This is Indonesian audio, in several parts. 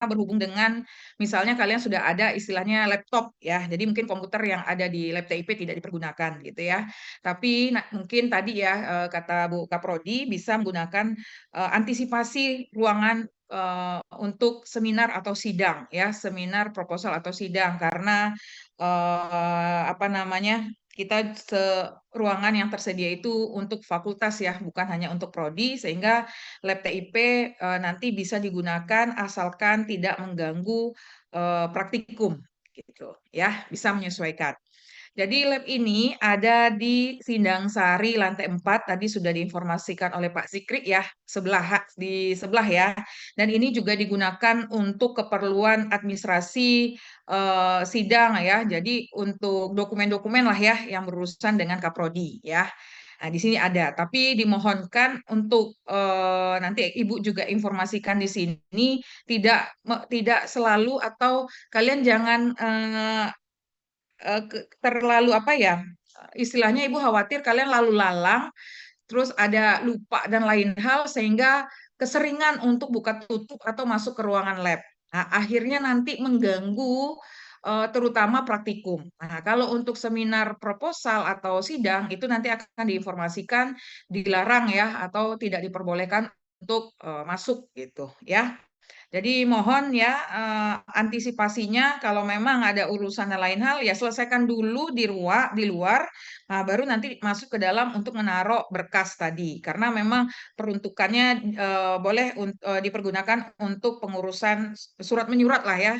berhubung dengan misalnya kalian sudah ada istilahnya laptop ya. Jadi mungkin komputer yang ada di lab TIP tidak dipergunakan gitu ya. Tapi mungkin tadi ya kata Bu Kaprodi bisa menggunakan antisipasi ruangan untuk seminar atau sidang ya, seminar proposal atau sidang karena apa namanya? Ruangan yang tersedia itu untuk fakultas ya, bukan hanya untuk prodi, sehingga lab TIP nanti bisa digunakan asalkan tidak mengganggu praktikum gitu ya, bisa menyesuaikan. Jadi lab ini ada di Sindang Sari lantai 4 tadi sudah diinformasikan oleh Pak Zikri ya, di sebelah ya. Dan ini juga digunakan untuk keperluan administrasi sidang ya. Jadi untuk dokumen-dokumen lah ya yang berurusan dengan Kaprodi ya. Nah, di sini ada, tapi dimohonkan untuk nanti Ibu juga informasikan di sini tidak selalu atau kalian jangan terlalu apa ya, istilahnya Ibu khawatir kalian lalu lalang, terus ada lupa dan lain hal sehingga keseringan untuk buka tutup atau masuk ke ruangan lab. Nah, akhirnya nanti mengganggu terutama praktikum. Nah, kalau untuk seminar proposal atau sidang itu nanti akan diinformasikan dilarang ya atau tidak diperbolehkan untuk masuk gitu ya. Jadi mohon ya antisipasinya kalau memang ada urusan dan lain hal ya selesaikan dulu di luar, nah, baru nanti masuk ke dalam untuk menaruh berkas tadi. Karena memang peruntukannya boleh dipergunakan untuk pengurusan surat menyurat lah ya,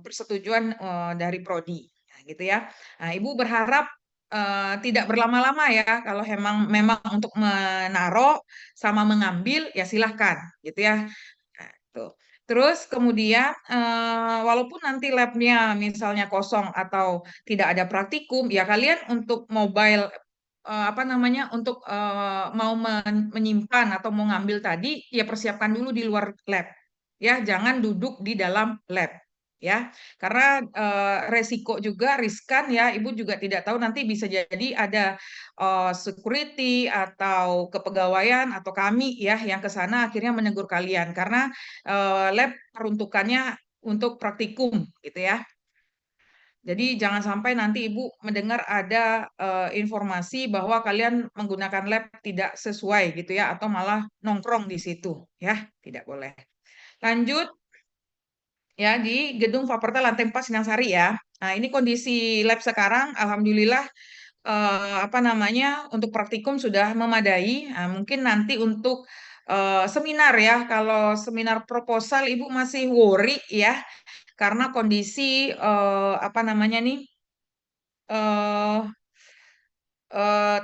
persetujuan dari prodi, nah, gitu ya. Nah, Ibu berharap tidak berlama-lama ya kalau memang untuk menaruh sama mengambil ya silahkan gitu ya. Nah, tuh. Terus kemudian walaupun nanti labnya misalnya kosong atau tidak ada praktikum, ya kalian untuk mobile apa namanya untuk mau menyimpan atau mau ngambil tadi, ya persiapkan dulu di luar lab, ya jangan duduk di dalam lab, ya karena resiko juga riskan ya, Ibu juga tidak tahu nanti bisa jadi ada security atau kepegawaian atau kami ya yang ke sana akhirnya menegur kalian karena lab peruntukannya untuk praktikum gitu ya. Jadi jangan sampai nanti Ibu mendengar ada informasi bahwa kalian menggunakan lab tidak sesuai gitu ya atau malah nongkrong di situ ya, tidak boleh. Lanjut ya di gedung Faperta lantai 4 Sinangsari ya. Nah, ini kondisi lab sekarang alhamdulillah apa namanya untuk praktikum sudah memadai. Nah, mungkin nanti untuk seminar ya, kalau seminar proposal Ibu masih worry ya karena kondisi apa namanya nih eh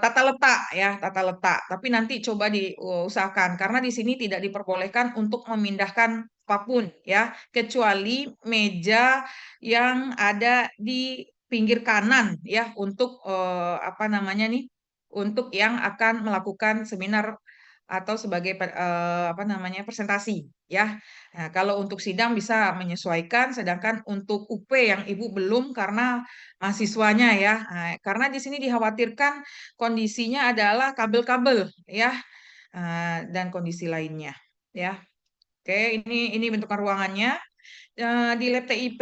tata letak ya, tata letak. Tapi nanti coba diusahakan karena di sini tidak diperbolehkan untuk memindahkan apapun ya, kecuali meja yang ada di pinggir kanan ya untuk apa namanya nih, untuk yang akan melakukan seminar atau sebagai apa namanya presentasi ya. Nah, kalau untuk sidang bisa menyesuaikan, sedangkan untuk UP yang Ibu belum karena mahasiswanya ya. Nah, karena di sini dikhawatirkan kondisinya adalah kabel-kabel ya dan kondisi lainnya ya. Oke, ini bentukan ruangannya. Di lab TIP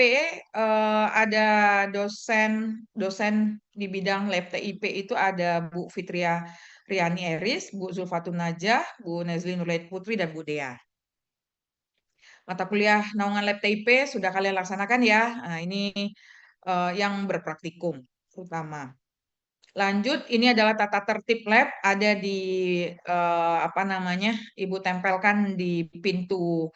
ada dosen dosen di bidang lab TIP itu ada Bu Fitria Riani Eris, Bu Zulfatun Najah, Bu Nezli Nurlaid Putri, dan Bu Dea. Mata kuliah naungan lab TIP sudah kalian laksanakan ya. Nah, ini yang berpraktikum terutama. Lanjut, ini adalah tata tertib lab ada di apa namanya? Ibu tempelkan di pintu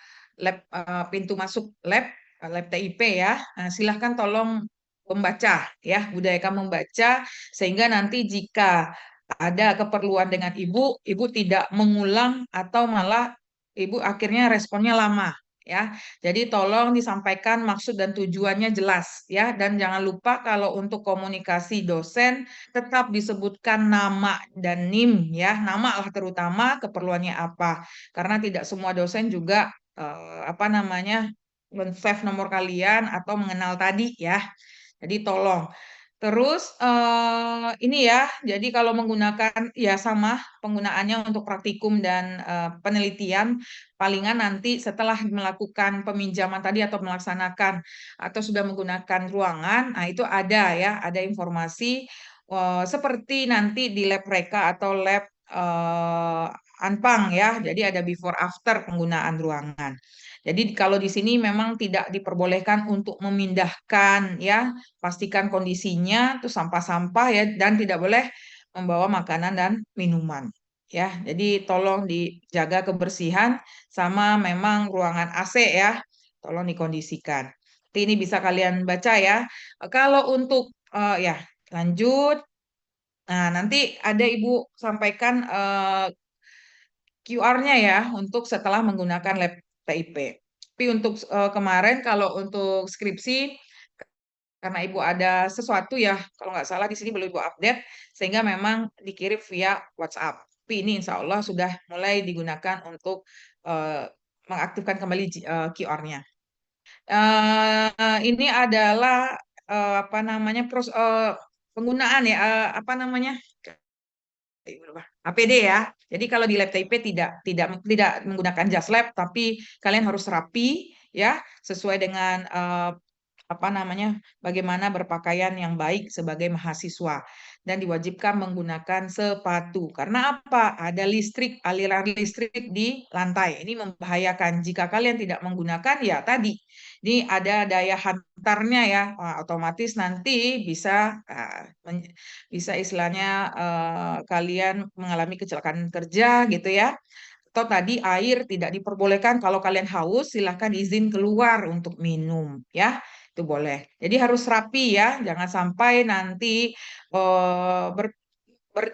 masuk lab TIP ya. Nah, silahkan tolong membaca ya, budayakan membaca sehingga nanti jika ada keperluan dengan Ibu tidak mengulang atau malah Ibu akhirnya responnya lama ya. Jadi tolong disampaikan maksud dan tujuannya jelas ya dan jangan lupa kalau untuk komunikasi dosen tetap disebutkan nama dan NIM ya, nama lah terutama keperluannya apa. Karena tidak semua dosen juga apa namanya men-save nomor kalian atau mengenal tadi ya. Jadi tolong. Terus ini ya, jadi kalau menggunakan ya sama penggunaannya untuk praktikum dan penelitian palingan nanti setelah melakukan peminjaman tadi atau melaksanakan atau sudah menggunakan ruangan, nah itu ada ya, ada informasi seperti nanti di lab mereka atau lab eh, Anpang ya. Jadi ada before after penggunaan ruangan. Jadi kalau di sini memang tidak diperbolehkan untuk memindahkan ya, pastikan kondisinya itu sampah-sampah ya dan tidak boleh membawa makanan dan minuman ya. Jadi tolong dijaga kebersihan sama memang ruangan AC ya, tolong dikondisikan. Jadi ini bisa kalian baca ya. Kalau untuk ya lanjut, nah nanti ada Ibu sampaikan QR-nya ya untuk setelah menggunakan lab TIP. Tapi untuk kemarin kalau untuk skripsi karena Ibu ada sesuatu ya, kalau nggak salah di sini belum Ibu update, sehingga memang dikirim via WhatsApp. Tapi ini insya Allah sudah mulai digunakan untuk eh, mengaktifkan kembali QR-nya. Ini adalah apa namanya penggunaan ya, apa namanya APD ya. Jadi kalau di lab TIP tidak menggunakan jas lab, tapi kalian harus rapi ya, sesuai dengan apa namanya, bagaimana berpakaian yang baik sebagai mahasiswa dan diwajibkan menggunakan sepatu. Karena apa? Ada listrik, aliran listrik di lantai. Ini membahayakan. Jika kalian tidak menggunakan, ya tadi, ini ada daya hantarnya ya. Wah, otomatis nanti bisa bisa istilahnya kalian mengalami kecelakaan kerja gitu ya. Atau tadi air tidak diperbolehkan kalau kalian haus silahkan izin keluar untuk minum ya. Itu boleh. Jadi harus rapi ya, jangan sampai nanti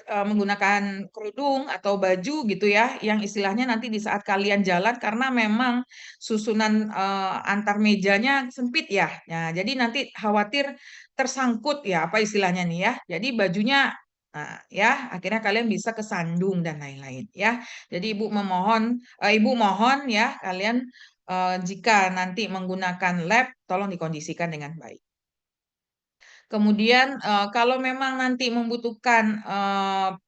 menggunakan kerudung atau baju gitu ya, yang istilahnya nanti di saat kalian jalan karena memang susunan antar mejanya sempit ya. Nah, jadi nanti khawatir tersangkut ya, apa istilahnya nih ya. Jadi bajunya ya akhirnya kalian bisa kesandung dan lain-lain ya. Jadi Ibu mohon ya kalian jika nanti menggunakan lab tolong dikondisikan dengan baik. Kemudian kalau memang nanti membutuhkan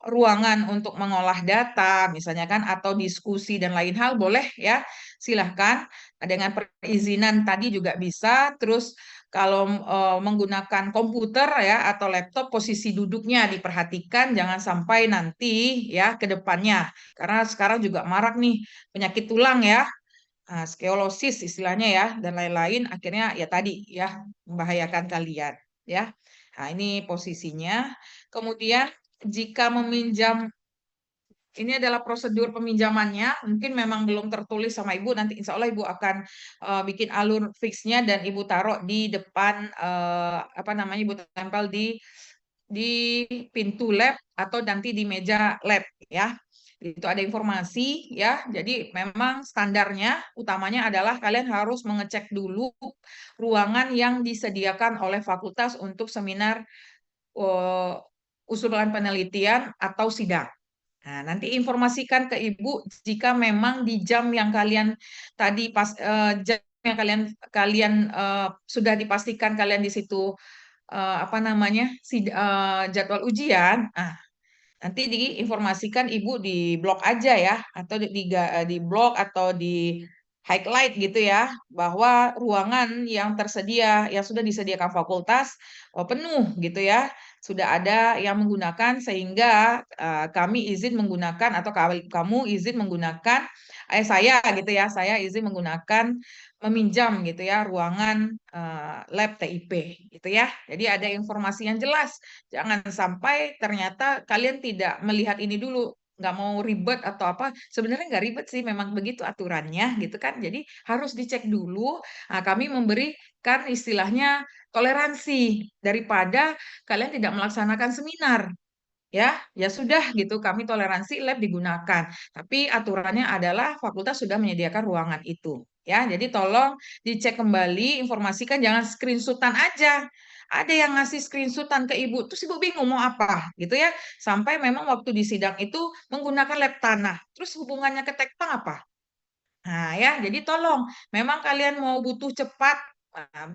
ruangan untuk mengolah data, misalnya kan, atau diskusi dan lain hal, boleh ya, silahkan. Dengan perizinan tadi juga bisa. Terus kalau menggunakan komputer ya atau laptop, posisi duduknya diperhatikan, jangan sampai nanti ya ke depannya. Karena sekarang juga marak nih penyakit tulang ya. Skeolosis istilahnya ya dan lain-lain akhirnya ya tadi ya membahayakan kalian ya. Nah, ini posisinya. Kemudian jika meminjam ini adalah prosedur peminjamannya, mungkin memang belum tertulis sama Ibu, nanti insya Allah Ibu akan bikin alur fixnya dan Ibu taruh di depan apa namanya Ibu tempel di pintu lab atau nanti di meja lab ya. Itu ada informasi ya. Jadi memang standarnya utamanya adalah kalian harus mengecek dulu ruangan yang disediakan oleh fakultas untuk seminar eh, usulan penelitian atau sidang. Nah, nanti informasikan ke Ibu jika memang di jam yang kalian tadi jam yang kalian sudah dipastikan kalian di situ apa namanya jadwal ujian. Nah, nanti diinformasikan Ibu di blog aja ya, atau di blog atau di highlight gitu ya, bahwa ruangan yang tersedia, yang sudah disediakan fakultas, penuh gitu ya, sudah ada yang menggunakan sehingga kami izin menggunakan atau kamu izin menggunakan, saya gitu ya, saya izin menggunakan meminjam gitu ya ruangan lab TIP gitu ya. Jadi ada informasi yang jelas. Jangan sampai ternyata kalian tidak melihat ini dulu, nggak mau ribet atau apa. Sebenarnya nggak ribet sih, memang begitu aturannya gitu kan. Jadi harus dicek dulu. Nah, kami memberikan istilahnya toleransi daripada kalian tidak melaksanakan seminar. Ya sudah gitu, kami toleransi lab digunakan. Tapi aturannya adalah fakultas sudah menyediakan ruangan itu. Ya, jadi tolong dicek kembali, informasikan, jangan screenshotan aja. Ada yang ngasih screenshotan ke ibu, terus ibu bingung mau apa, gitu ya. Sampai memang waktu di sidang itu menggunakan lab tanah. Terus hubungannya ke tekton apa? Nah ya, jadi tolong, memang kalian mau butuh cepat,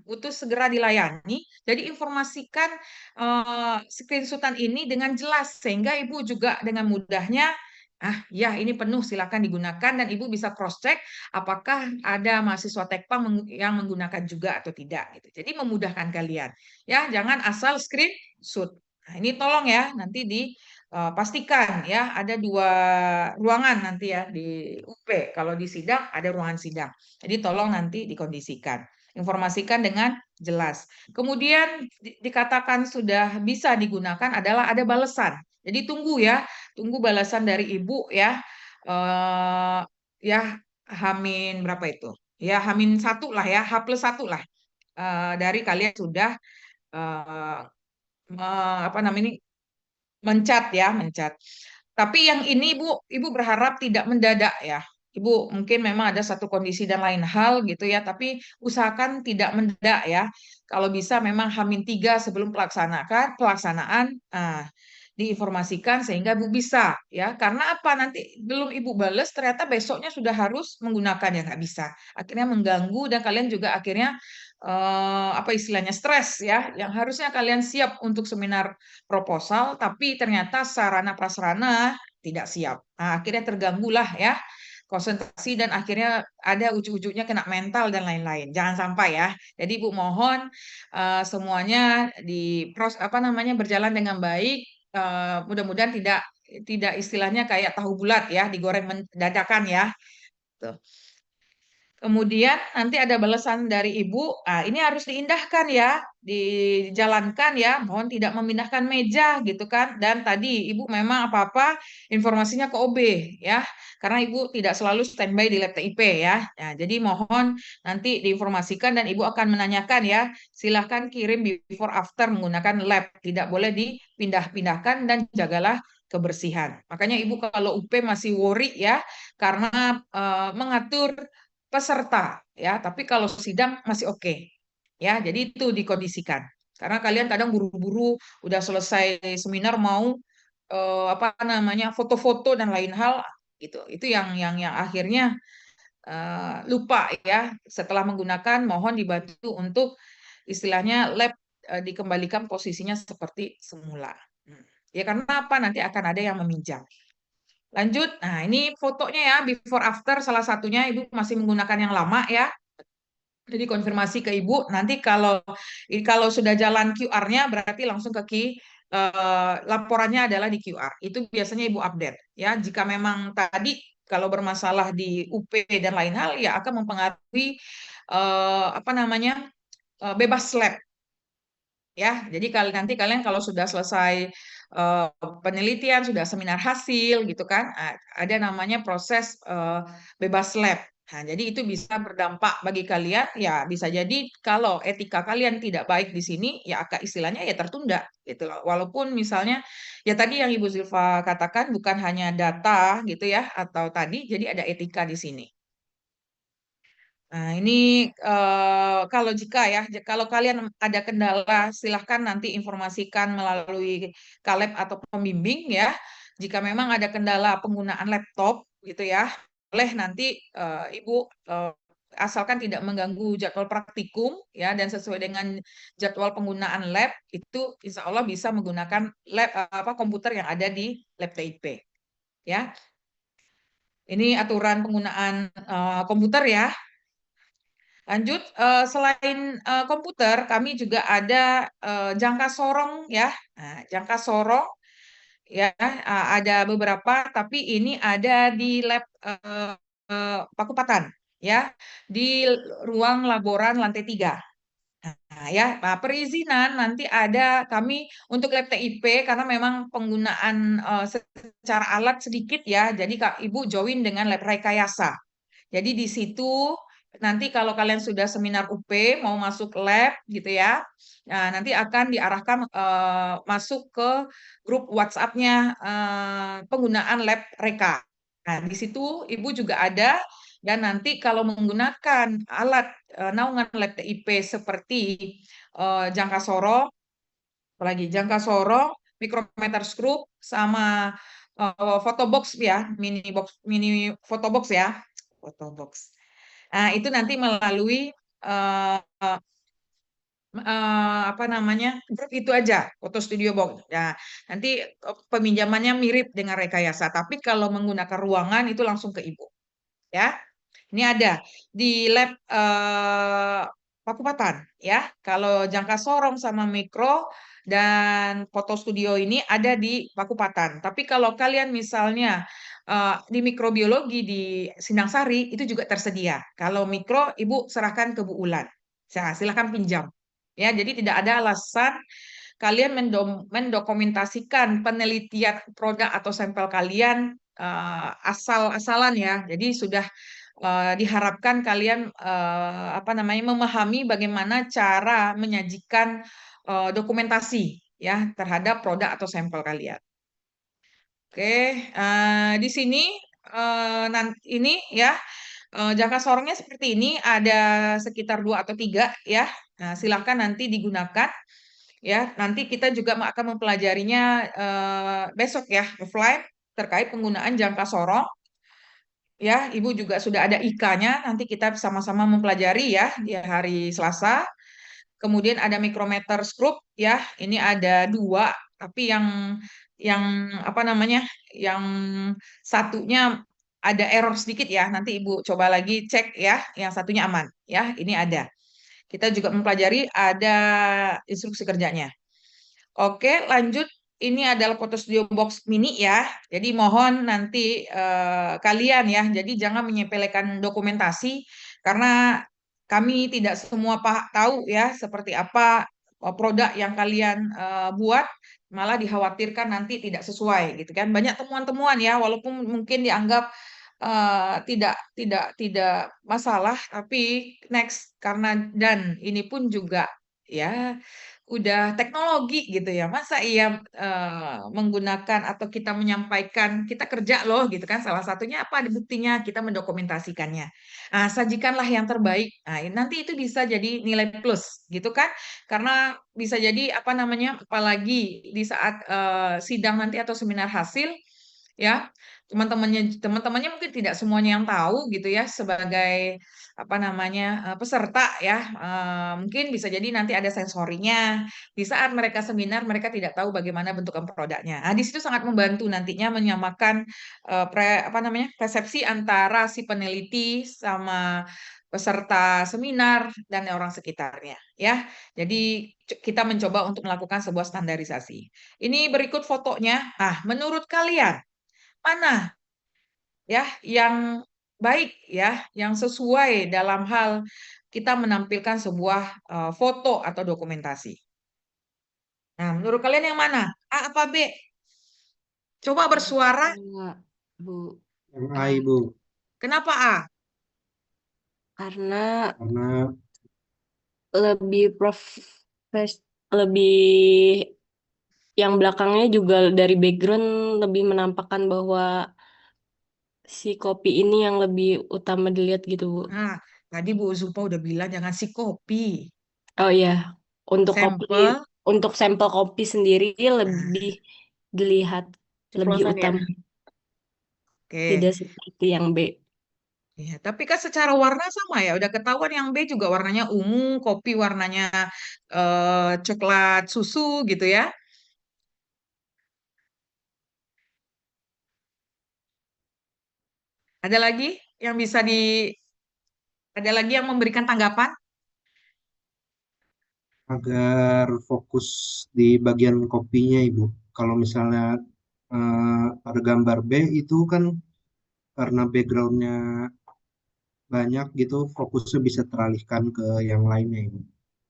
butuh segera dilayani. Jadi informasikan screenshotan ini dengan jelas sehingga Ibu juga dengan mudahnya ya ini penuh silakan digunakan dan Ibu bisa cross check apakah ada mahasiswa Tekpang yang menggunakan juga atau tidak gitu. Jadi memudahkan kalian. Ya, jangan asal screenshot. Nah, ini tolong ya nanti pastikan ya ada 2 ruangan nanti ya di UP. Kalau di sidang ada ruangan sidang. Jadi tolong nanti dikondisikan. Informasikan dengan jelas. Kemudian dikatakan sudah bisa digunakan adalah ada balasan. Jadi tunggu ya, tunggu balasan dari Ibu ya. Eh ya Hamin berapa itu? Ya Hamin 1 lah ya, H+1 lah. Dari kalian sudah eh, apa namanya ini mencat ya, mencat. Tapi yang ini Ibu berharap tidak mendadak ya. Ibu mungkin memang ada satu kondisi dan lain hal gitu ya, tapi usahakan tidak mendadak ya. Kalau bisa memang H-3 sebelum pelaksanaan diinformasikan sehingga Ibu bisa ya. Karena apa? Nanti belum Ibu bales ternyata besoknya sudah harus menggunakan ya nggak bisa. Akhirnya mengganggu dan kalian juga akhirnya apa istilahnya stres ya. Yang harusnya kalian siap untuk seminar proposal, tapi ternyata sarana prasarana tidak siap. Nah, akhirnya terganggulah ya konsentrasi dan akhirnya ada ujung-ujungnya kena mental dan lain-lain. Jangan sampai ya. Jadi Bu mohon semuanya apa namanya berjalan dengan baik. Mudah-mudahan tidak tidak istilahnya kayak tahu bulat ya, digoreng dadakan ya. Tuh. Kemudian nanti ada balasan dari Ibu. Ini harus diindahkan ya, dijalankan ya. Mohon tidak memindahkan meja gitu kan. Dan tadi Ibu memang apa-apa informasinya ke OB ya. Karena Ibu tidak selalu standby di lab TIP ya. Nah, jadi mohon nanti diinformasikan dan Ibu akan menanyakan ya. Silahkan kirim before after menggunakan lab. Tidak boleh dipindah-pindahkan dan jagalah kebersihan. Makanya Ibu kalau UP masih worry ya karena mengatur peserta ya, tapi kalau sidang masih oke. Ya, jadi itu dikondisikan. Karena kalian kadang buru-buru udah selesai seminar mau apa namanya foto-foto dan lain hal gitu. Itu yang akhirnya lupa ya. Setelah menggunakan mohon dibantu untuk istilahnya lab dikembalikan posisinya seperti semula. Ya karena apa? Nanti akan ada yang meminjam. Lanjut, nah ini fotonya ya, before after salah satunya Ibu masih menggunakan yang lama ya. Jadi konfirmasi ke Ibu, nanti kalau sudah jalan QR-nya berarti langsung ke laporannya adalah di QR. Itu biasanya Ibu update ya. Jika memang tadi kalau bermasalah di UP dan lain hal ya akan mempengaruhi apa namanya bebas lab ya. Jadi nanti kalian kalau sudah selesai eh, penelitian, sudah seminar hasil gitu kan, ada namanya proses bebas lab. Nah, jadi itu bisa berdampak bagi kalian, ya bisa jadi kalau etika kalian tidak baik di sini, ya agak istilahnya ya tertunda gitu loh. Walaupun misalnya ya tadi yang Ibu Zilfa katakan bukan hanya data gitu ya atau tadi, jadi ada etika di sini. Nah, ini kalau kalau kalian ada kendala, silahkan nanti informasikan melalui Kaleb atau pembimbing ya. Jika memang ada kendala penggunaan laptop gitu ya, boleh nanti Ibu eh, asalkan tidak mengganggu jadwal praktikum ya dan sesuai dengan jadwal penggunaan lab itu insya Allah bisa menggunakan lab apa komputer yang ada di lab TIP ya. Ini aturan penggunaan komputer ya. Lanjut, selain komputer, kami juga ada jangka sorong ya. Nah, jangka sorong ya ada beberapa, tapi ini ada di lab Pakupatan ya, di ruang laboran lantai 3. Nah, ya, perizinan nanti ada kami untuk lab TIP karena memang penggunaan secara alat sedikit ya. Jadi Kak Ibu join dengan lab rekayasa. Jadi di situ nanti kalau kalian sudah seminar UP mau masuk lab gitu ya, nah, nanti akan diarahkan masuk ke grup WhatsApp-nya penggunaan lab Reka. Nah, di situ Ibu juga ada dan nanti kalau menggunakan alat naungan lab TIP seperti jangka sorong, apalagi jangka sorong, mikrometer skrup sama photobox ya, mini photobox ya, photobox. Nah, itu nanti melalui eh, apa namanya grup itu aja foto studio box. Nah, nanti peminjamannya mirip dengan rekayasa, tapi kalau menggunakan ruangan itu langsung ke ibu ya. Ini ada di lab Pakupatan ya. Kalau jangka sorong sama mikro dan foto studio ini ada di Pakupatan. Tapi kalau kalian misalnya di mikrobiologi di Sindang Sari itu juga tersedia. Kalau mikro, ibu serahkan ke Bu Ulan. Silahkan pinjam. Ya, jadi tidak ada alasan kalian mendokumentasikan penelitian produk atau sampel kalian asal-asalan ya. Jadi sudah diharapkan kalian apa namanya memahami bagaimana cara menyajikan dokumentasi ya terhadap produk atau sampel kalian. Oke, di sini nanti ini ya jangka sorongnya seperti ini ada sekitar dua atau tiga ya. Nah, silahkan nanti digunakan ya. Nanti kita juga akan mempelajarinya besok ya offline terkait penggunaan jangka sorong ya. Ibu juga sudah ada IK-nya. Nanti kita sama-sama mempelajari ya di hari Selasa. Kemudian ada micrometer scrub ya. Ini ada dua, tapi yang apa namanya? Yang satunya ada error sedikit ya. Nanti Ibu coba lagi cek ya. Yang satunya aman ya. Ini ada. Kita juga mempelajari ada instruksi kerjanya. Oke, lanjut. Ini adalah foto studio box mini ya. Jadi mohon nanti kalian ya, jadi jangan menyepelekan dokumentasi karena kami tidak semua tahu ya seperti apa produk yang kalian buat, malah dikhawatirkan nanti tidak sesuai gitu kan. Banyak temuan-temuan ya, walaupun mungkin dianggap tidak masalah, tapi next karena dan ini pun juga ya udah teknologi gitu ya. Masa iya menggunakan atau kita menyampaikan kita kerja loh gitu kan. Salah satunya apa buktinya kita mendokumentasikannya. Nah, sajikanlah yang terbaik. Nah, nanti itu bisa jadi nilai plus gitu kan. Karena bisa jadi apa namanya apalagi di saat sidang nanti atau seminar hasil ya teman-temannya mungkin tidak semuanya yang tahu gitu ya sebagai apa namanya peserta ya. Mungkin bisa jadi nanti ada sensorinya di saat mereka seminar mereka tidak tahu bagaimana bentukan produknya. Nah, di situ sangat membantu nantinya menyamakan apa namanya persepsi antara si peneliti sama peserta seminar dan orang sekitarnya ya. Jadi kita mencoba untuk melakukan sebuah standarisasi. Ini berikut fotonya. Ah, menurut kalian mana ya yang baik ya, yang sesuai dalam hal kita menampilkan sebuah foto atau dokumentasi. Nah, menurut kalian yang mana? A apa B? Coba bersuara. Enggak, Bu. Yang A, Ah, Ibu. Kenapa A? karena Karena lebih lebih yang belakangnya juga dari background lebih menampakkan bahwa si kopi ini yang lebih utama dilihat gitu, Bu. Nah, tadi Bu Zulfa udah bilang jangan si kopi. Oh iya, untuk kopi, Sampel. untuk sampel kopi sendiri lebih Nah, dilihat lebih ceplosan ya. utama, Oke. tidak seperti yang B. Ya, tapi kan secara warna sama ya. Udah ketahuan yang B juga warnanya ungu, kopi warnanya coklat susu gitu ya. Ada lagi yang bisa ada lagi yang memberikan tanggapan? agar fokus di bagian kopinya, Ibu. Kalau misalnya ada gambar B itu kan karena backgroundnya banyak gitu, fokusnya bisa teralihkan ke yang lainnya, Ibu.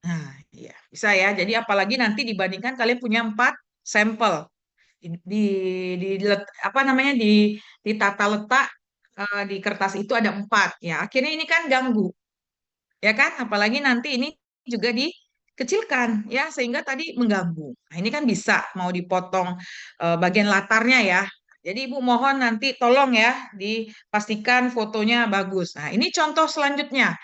Nah, iya, bisa ya. Jadi apalagi nanti dibandingkan kalian punya 4 sampel apa namanya ditata letak di kertas itu ada 4 ya. Akhirnya ini kan ganggu ya kan? Apalagi nanti ini juga dikecilkan ya sehingga tadi mengganggu. Nah, ini kan bisa mau dipotong bagian latarnya ya. Jadi Ibu mohon nanti tolong ya dipastikan fotonya bagus. Nah, ini contoh selanjutnya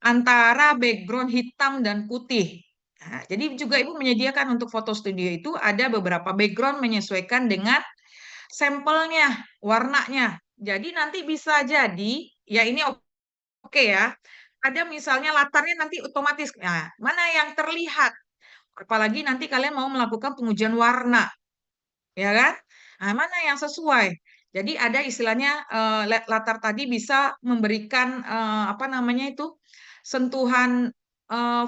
antara background hitam dan putih. Nah, jadi juga Ibu menyediakan untuk foto studio itu ada beberapa background menyesuaikan dengan sampelnya, warnanya. Jadi nanti bisa jadi ya ini oke ya. ada misalnya latarnya nanti otomatis. Nah, mana yang terlihat? Apalagi nanti kalian mau melakukan pengujian warna, ya kan? Nah, mana yang sesuai? Jadi ada istilahnya latar tadi bisa memberikan apa namanya itu sentuhan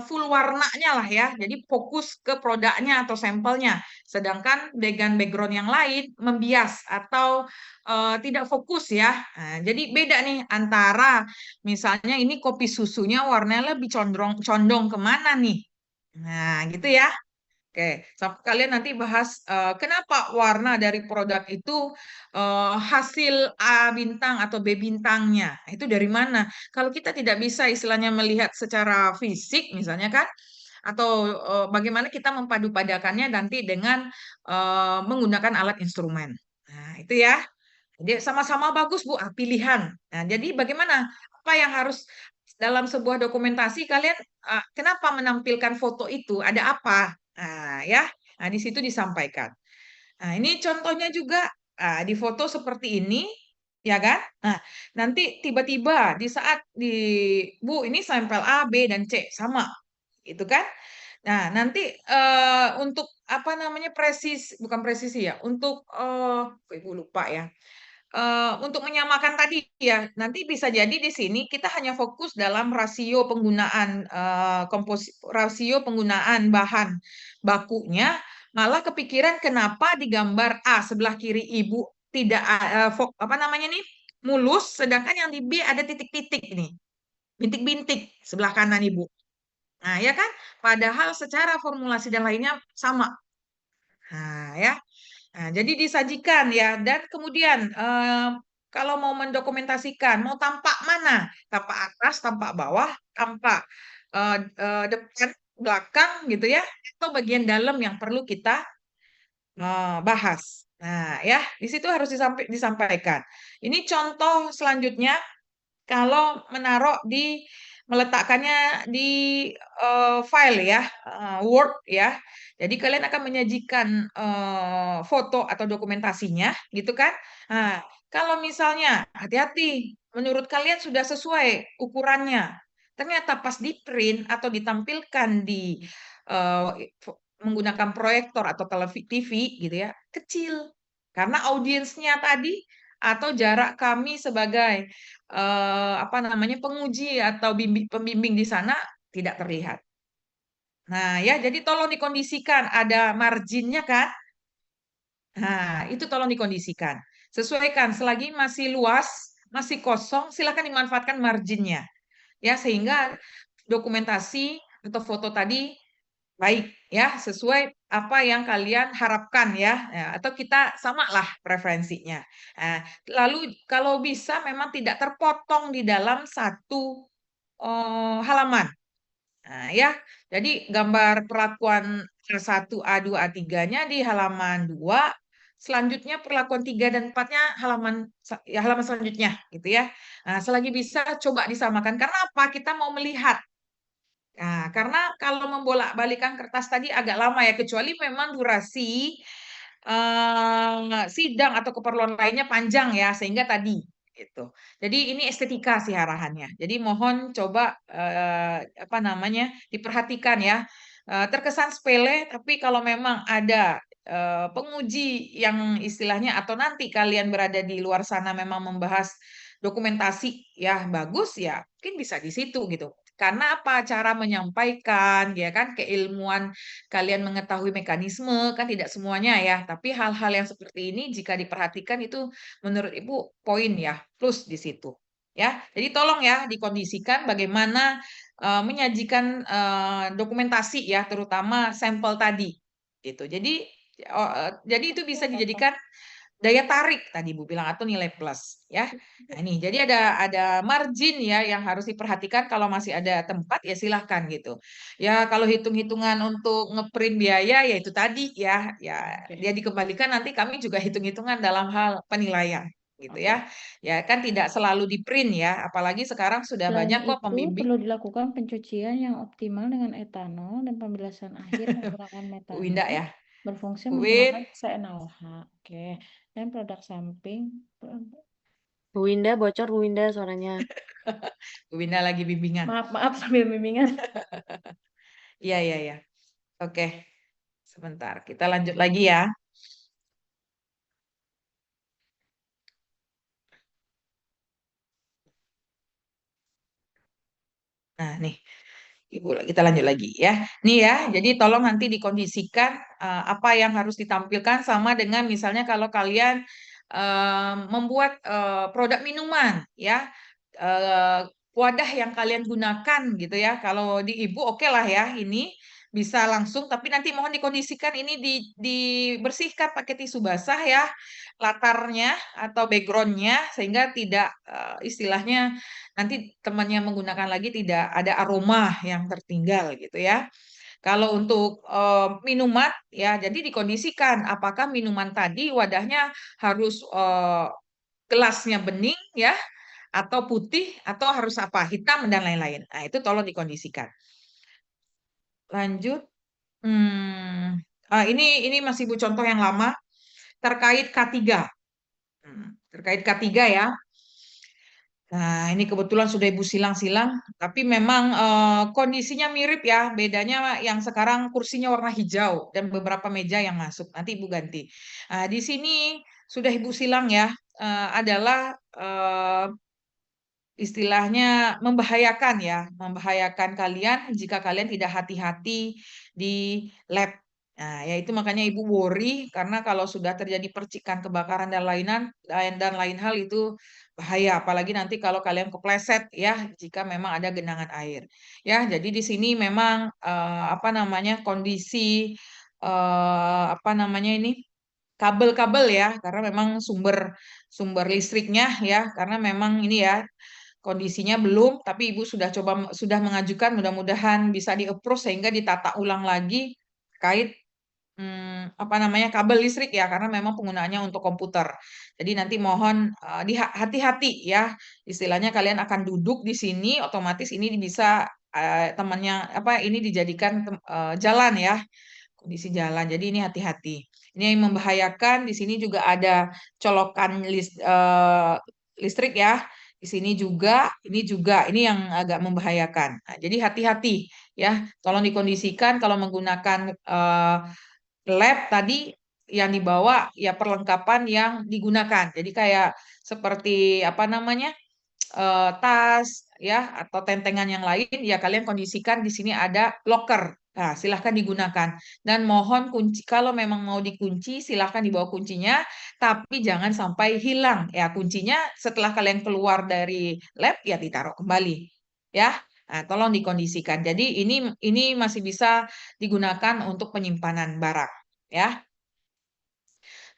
full warnanya lah ya. Jadi fokus ke produknya atau sampelnya. Sedangkan background yang lain membias atau tidak fokus ya. Nah, jadi beda nih antara misalnya ini kopi susunya warnanya lebih condong kemana nih? Nah, gitu ya. Oke, kalian nanti bahas kenapa warna dari produk itu hasil A bintang atau B bintangnya. Itu dari mana? Kalau kita tidak bisa istilahnya melihat secara fisik misalnya kan, atau bagaimana kita mempadu-padakannya nanti dengan menggunakan alat instrumen. Nah, itu ya. Jadi sama-sama bagus Bu, pilihan. Nah, jadi bagaimana? Apa yang harus dalam sebuah dokumentasi kalian kenapa menampilkan foto itu? Ada apa? Nah, ya. Nah, di situ disampaikan. Nah, ini contohnya juga di foto seperti ini, ya kan? Nah, nanti tiba-tiba di saat Bu, ini sampel A, B, dan C sama, gitu kan? Nah, nanti untuk apa namanya bukan presisi ya, untuk Ibu lupa ya. Untuk menyamakan tadi ya, nanti bisa jadi di sini kita hanya fokus dalam rasio penggunaan bahan bakunya, malah kepikiran kenapa di gambar A sebelah kiri Ibu tidak apa namanya nih mulus, sedangkan yang di B ada titik-titik nih, bintik-bintik sebelah kanan Ibu. Nah, ya kan? Padahal secara formulasi dan lainnya sama. Nah, ya. Nah, jadi disajikan ya, dan kemudian kalau mau mendokumentasikan, mau tampak mana? Tampak atas, tampak bawah, tampak depan, belakang gitu ya, atau bagian dalam yang perlu kita bahas. Nah, ya, di situ harus disampaikan. Ini contoh selanjutnya kalau meletakkannya di file ya, Word ya. Jadi kalian akan menyajikan foto atau dokumentasinya, gitu kan? Nah, kalau misalnya hati-hati, menurut kalian sudah sesuai ukurannya, ternyata pas di print atau ditampilkan di eh, menggunakan proyektor atau TV gitu ya, kecil. Karena audiensnya tadi atau jarak kami sebagai apa namanya penguji atau pembimbing di sana tidak terlihat. Nah, ya, jadi tolong dikondisikan ada marginnya kan? Nah, itu tolong dikondisikan. Sesuaikan selagi masih luas, masih kosong, silakan dimanfaatkan marginnya. Ya, sehingga dokumentasi atau foto tadi baik ya, sesuai apa yang kalian harapkan ya, atau kita samalah preferensinya. Nah, lalu kalau bisa memang tidak terpotong di dalam satu halaman. Nah, ya. Jadi gambar perlakuan A1, A2, A3-nya di halaman 2, selanjutnya perlakuan 3 dan 4-nya halaman selanjutnya gitu ya. Nah, selagi bisa coba disamakan karena apa? Kita mau melihat. Nah, karena kalau membolak-balikan kertas tadi agak lama ya, kecuali memang durasi sidang atau keperluan lainnya panjang ya, sehingga tadi gitu. Jadi ini estetika sih arahannya. Jadi mohon coba apa namanya diperhatikan ya. Terkesan sepele, tapi kalau memang ada penguji yang istilahnya atau nanti kalian berada di luar sana memang membahas dokumentasi ya bagus ya, mungkin bisa di situ gitu. Karena apa? Cara menyampaikan, ya kan, keilmuan kalian mengetahui mekanisme, kan tidak semuanya ya. Tapi hal-hal yang seperti ini jika diperhatikan itu menurut Ibu poin ya, plus di situ. Ya, jadi tolong ya dikondisikan bagaimana menyajikan dokumentasi ya, terutama sampel tadi. Gitu. Jadi itu bisa dijadikan daya tarik tadi Bu bilang atau nilai plus ya. Nah, ini jadi ada margin ya yang harus diperhatikan kalau masih ada tempat ya silahkan gitu. Ya kalau hitung-hitungan untuk ngeprint biaya ya itu tadi ya Oke. dia dikembalikan nanti kami juga hitung-hitungan dalam hal penilaian gitu Oke. ya. Ya kan tidak selalu di print ya, apalagi sekarang sudah Selain banyak kok itu, pembimbing. perlu dilakukan pencucian yang optimal dengan etanol dan pembilasan akhir menggunakan Bu Winda metanol ya. berfungsi Bu Win, menggunakan CNOH. Oke. Dan produk samping Bu Winda bocor, Bu Winda suaranya. Bu Winda lagi bimbingan. Maaf sambil bimbingan. Iya, iya, iya. Oke, sebentar. Kita lanjut lagi ya. Nah, nih. Ibu, kita lanjut lagi ya. Nih ya, jadi tolong nanti dikondisikan apa yang harus ditampilkan sama dengan misalnya kalau kalian membuat produk minuman ya, eh, wadah yang kalian gunakan gitu ya. Kalau di ibu oke lah ya, ini bisa langsung, tapi nanti mohon dikondisikan ini dibersihkan pakai tisu basah ya, latarnya atau backgroundnya sehingga tidak istilahnya nanti temannya menggunakan lagi tidak ada aroma yang tertinggal gitu ya. Kalau untuk minuman ya, jadi dikondisikan apakah minuman tadi wadahnya harus gelasnya bening ya, atau putih, atau harus apa hitam dan lain-lain. Nah itu tolong dikondisikan. Lanjut. Ini masih Bu contoh yang lama terkait K3. Terkait K3 ya. Nah, ini kebetulan sudah Ibu silang-silang, tapi memang kondisinya mirip ya. Bedanya yang sekarang kursinya warna hijau dan beberapa meja yang masuk. Nanti Ibu ganti. Nah, di sini sudah Ibu silang ya, adalah istilahnya membahayakan ya, membahayakan kalian jika kalian tidak hati-hati di lab. Nah, ya itu makanya Ibu worry karena kalau sudah terjadi percikan kebakaran dan dan lain hal itu bahaya, apalagi nanti kalau kalian kepleset ya jika memang ada genangan air. Ya, jadi di sini memang apa namanya kondisi apa namanya ini kabel-kabel ya karena memang sumber sumber listriknya ya karena memang ini ya kondisinya belum, tapi Ibu sudah mengajukan, mudah-mudahan bisa di-approve sehingga ditata ulang lagi terkait apa namanya kabel listrik ya, karena memang penggunaannya untuk komputer. Jadi nanti mohon hati-hati ya, istilahnya kalian akan duduk di sini, otomatis ini bisa temannya apa ini dijadikan jalan ya, kondisi jalan. Jadi ini hati-hati. Ini yang membahayakan. Di sini juga ada colokan listrik ya. Di sini juga, ini yang agak membahayakan. Nah, jadi hati-hati ya. Tolong dikondisikan kalau menggunakan lab tadi yang dibawa ya perlengkapan yang digunakan. Jadi kayak seperti apa namanya? Tas ya atau tentengan yang lain ya kalian kondisikan di sini ada locker. Nah, silahkan digunakan dan mohon kunci kalau memang mau dikunci silahkan dibawa kuncinya tapi jangan sampai hilang ya kuncinya setelah kalian keluar dari lab ya ditaruh kembali ya. Nah, tolong dikondisikan. Jadi ini masih bisa digunakan untuk penyimpanan barang ya.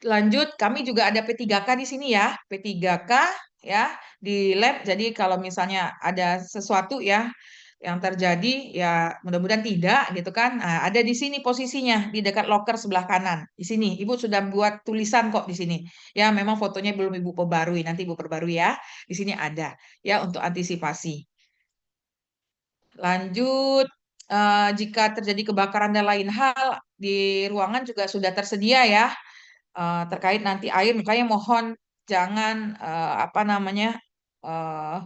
Lanjut, kami juga ada P3K di sini ya. P3K ya di lab. Jadi kalau misalnya ada sesuatu ya yang terjadi ya mudah-mudahan tidak gitu kan. Nah, ada di sini posisinya di dekat loker sebelah kanan. Di sini Ibu sudah buat tulisan kok di sini. Ya memang fotonya belum Ibu perbarui. Nanti Ibu perbarui ya. Di sini ada ya untuk antisipasi. Lanjut, jika terjadi kebakaran dan lain hal di ruangan juga sudah tersedia ya terkait nanti air makanya mohon jangan apa namanya eh,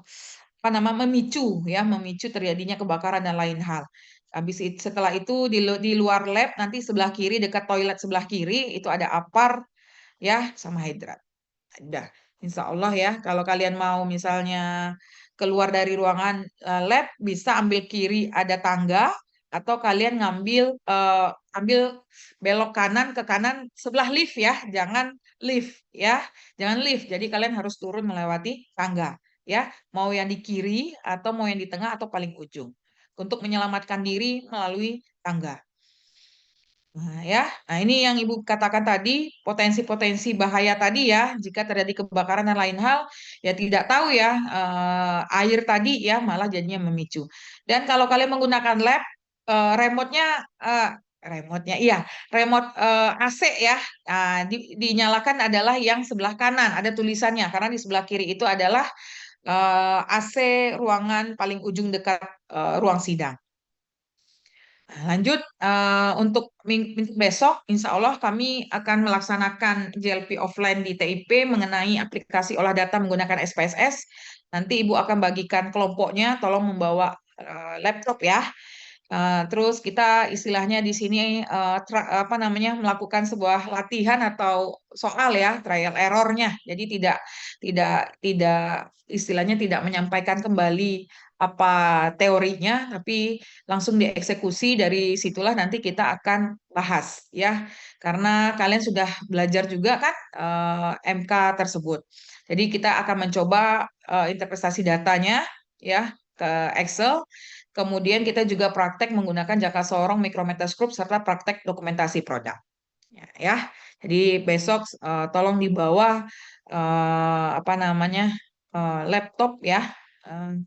apa nama memicu terjadinya kebakaran dan lain hal. Setelah itu di luar lab nanti sebelah kiri dekat toilet sebelah kiri itu ada apar ya sama hidrat. Udah, insya Allah ya. Kalau kalian mau misalnya keluar dari ruangan lab, bisa ambil kiri ada tangga, atau kalian ambil belok kanan ke kanan sebelah lift ya. Jangan lift ya, jangan lift. Jadi kalian harus turun melewati tangga ya. Mau yang di kiri atau mau yang di tengah atau paling ujung. Untuk menyelamatkan diri melalui tangga. Nah, ya. Nah, ini yang Ibu katakan tadi, potensi-potensi bahaya tadi ya, jika terjadi kebakaran dan lain hal, ya tidak tahu ya, air tadi ya malah jadinya memicu. Dan kalau kalian menggunakan lab, remote-nya, iya, remote AC ya, dinyalakan adalah yang sebelah kanan, ada tulisannya, karena di sebelah kiri itu adalah AC ruangan paling ujung dekat ruang sidang. Nah, lanjut untuk minggu besok, insya Allah kami akan melaksanakan JLP offline di TIP mengenai aplikasi olah data menggunakan SPSS. Nanti Ibu akan bagikan kelompoknya, tolong membawa laptop ya. Terus kita istilahnya di sini apa namanya melakukan sebuah latihan atau soal ya trial errornya. Jadi tidak istilahnya tidak menyampaikan kembali apa teorinya, tapi langsung dieksekusi. Dari situlah nanti kita akan bahas ya, karena kalian sudah belajar juga kan MK tersebut. Jadi kita akan mencoba interpretasi datanya ya ke Excel. Kemudian kita juga praktek menggunakan jaka sorong, mikrometoscope, serta praktek dokumentasi produk. Ya. Jadi besok tolong dibawa apa namanya laptop ya. Eh,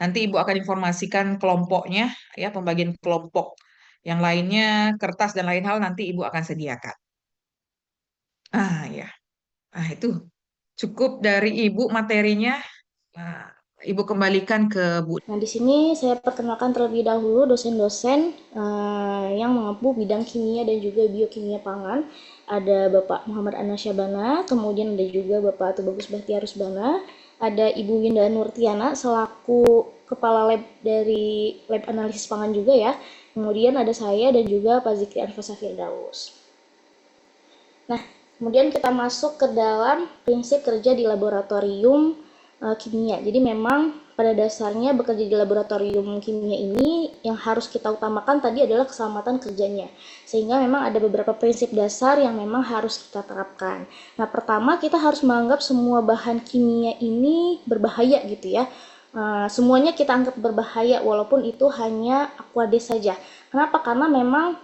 Nanti Ibu akan informasikan kelompoknya ya, pembagian kelompok. Yang lainnya kertas dan lain hal nanti Ibu akan sediakan. Ya. Itu cukup dari Ibu materinya. Nah, Ibu kembalikan ke Bu. Nah, di sini saya perkenalkan terlebih dahulu dosen-dosen yang mengempu bidang kimia dan juga biokimia pangan. Ada Bapak Muhammad Anasyabana, kemudian ada juga Bapak Tubagus Bahtiarusbana, ada Ibu Winda Nurtiana selaku Kepala Lab dari Lab Analisis Pangan juga ya. Kemudian ada saya dan juga Pak Zikri Anfasa Firdaus. Nah, kemudian kita masuk ke dalam prinsip kerja di laboratorium kimia. Jadi memang pada dasarnya bekerja di laboratorium kimia ini yang harus kita utamakan tadi adalah keselamatan kerjanya. Sehingga memang ada beberapa prinsip dasar yang memang harus kita terapkan. Nah, pertama kita harus menganggap semua bahan kimia ini berbahaya gitu ya. Semuanya kita anggap berbahaya walaupun itu hanya Aquades saja. Kenapa? Karena memang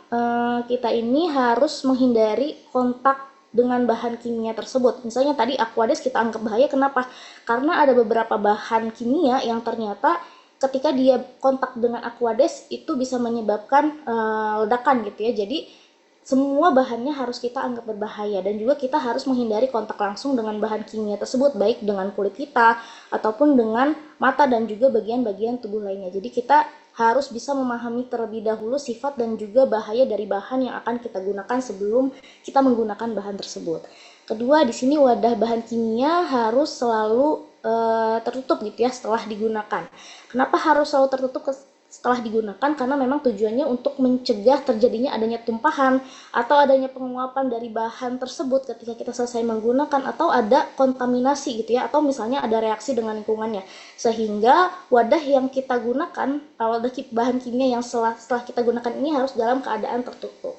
kita ini harus menghindari kontak dengan bahan kimia tersebut. Misalnya tadi Aquades kita anggap bahaya, kenapa? Karena ada beberapa bahan kimia yang ternyata ketika dia kontak dengan Aquades itu bisa menyebabkan ledakan gitu ya. Jadi semua bahannya harus kita anggap berbahaya dan juga kita harus menghindari kontak langsung dengan bahan kimia tersebut, baik dengan kulit kita ataupun dengan mata dan juga bagian-bagian tubuh lainnya. Jadi kita harus bisa memahami terlebih dahulu sifat dan juga bahaya dari bahan yang akan kita gunakan sebelum kita menggunakan bahan tersebut. Kedua, di sini wadah bahan kimia harus selalu tertutup gitu ya setelah digunakan. Kenapa harus selalu tertutup setelah digunakan? Karena memang tujuannya untuk mencegah terjadinya adanya tumpahan atau adanya penguapan dari bahan tersebut ketika kita selesai menggunakan, atau ada kontaminasi gitu ya, atau misalnya ada reaksi dengan lingkungannya, sehingga wadah yang kita gunakan, wadah bahan kimia yang setelah kita gunakan ini harus dalam keadaan tertutup.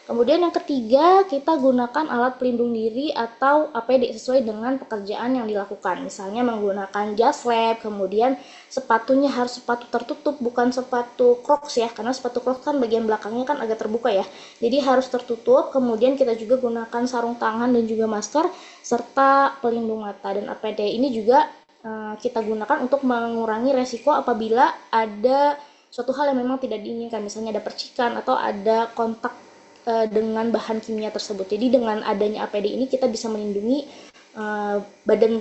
Kemudian yang ketiga, kita gunakan alat pelindung diri atau APD sesuai dengan pekerjaan yang dilakukan. Misalnya menggunakan jas lab, kemudian sepatunya harus sepatu tertutup, bukan sepatu Crocs ya, karena sepatu Crocs kan bagian belakangnya kan agak terbuka ya. Jadi harus tertutup, kemudian kita juga gunakan sarung tangan dan juga masker, serta pelindung mata. Dan APD ini juga kita gunakan untuk mengurangi resiko apabila ada suatu hal yang memang tidak diinginkan, misalnya ada percikan atau ada kontak dengan bahan kimia tersebut. Jadi dengan adanya APD ini kita bisa melindungi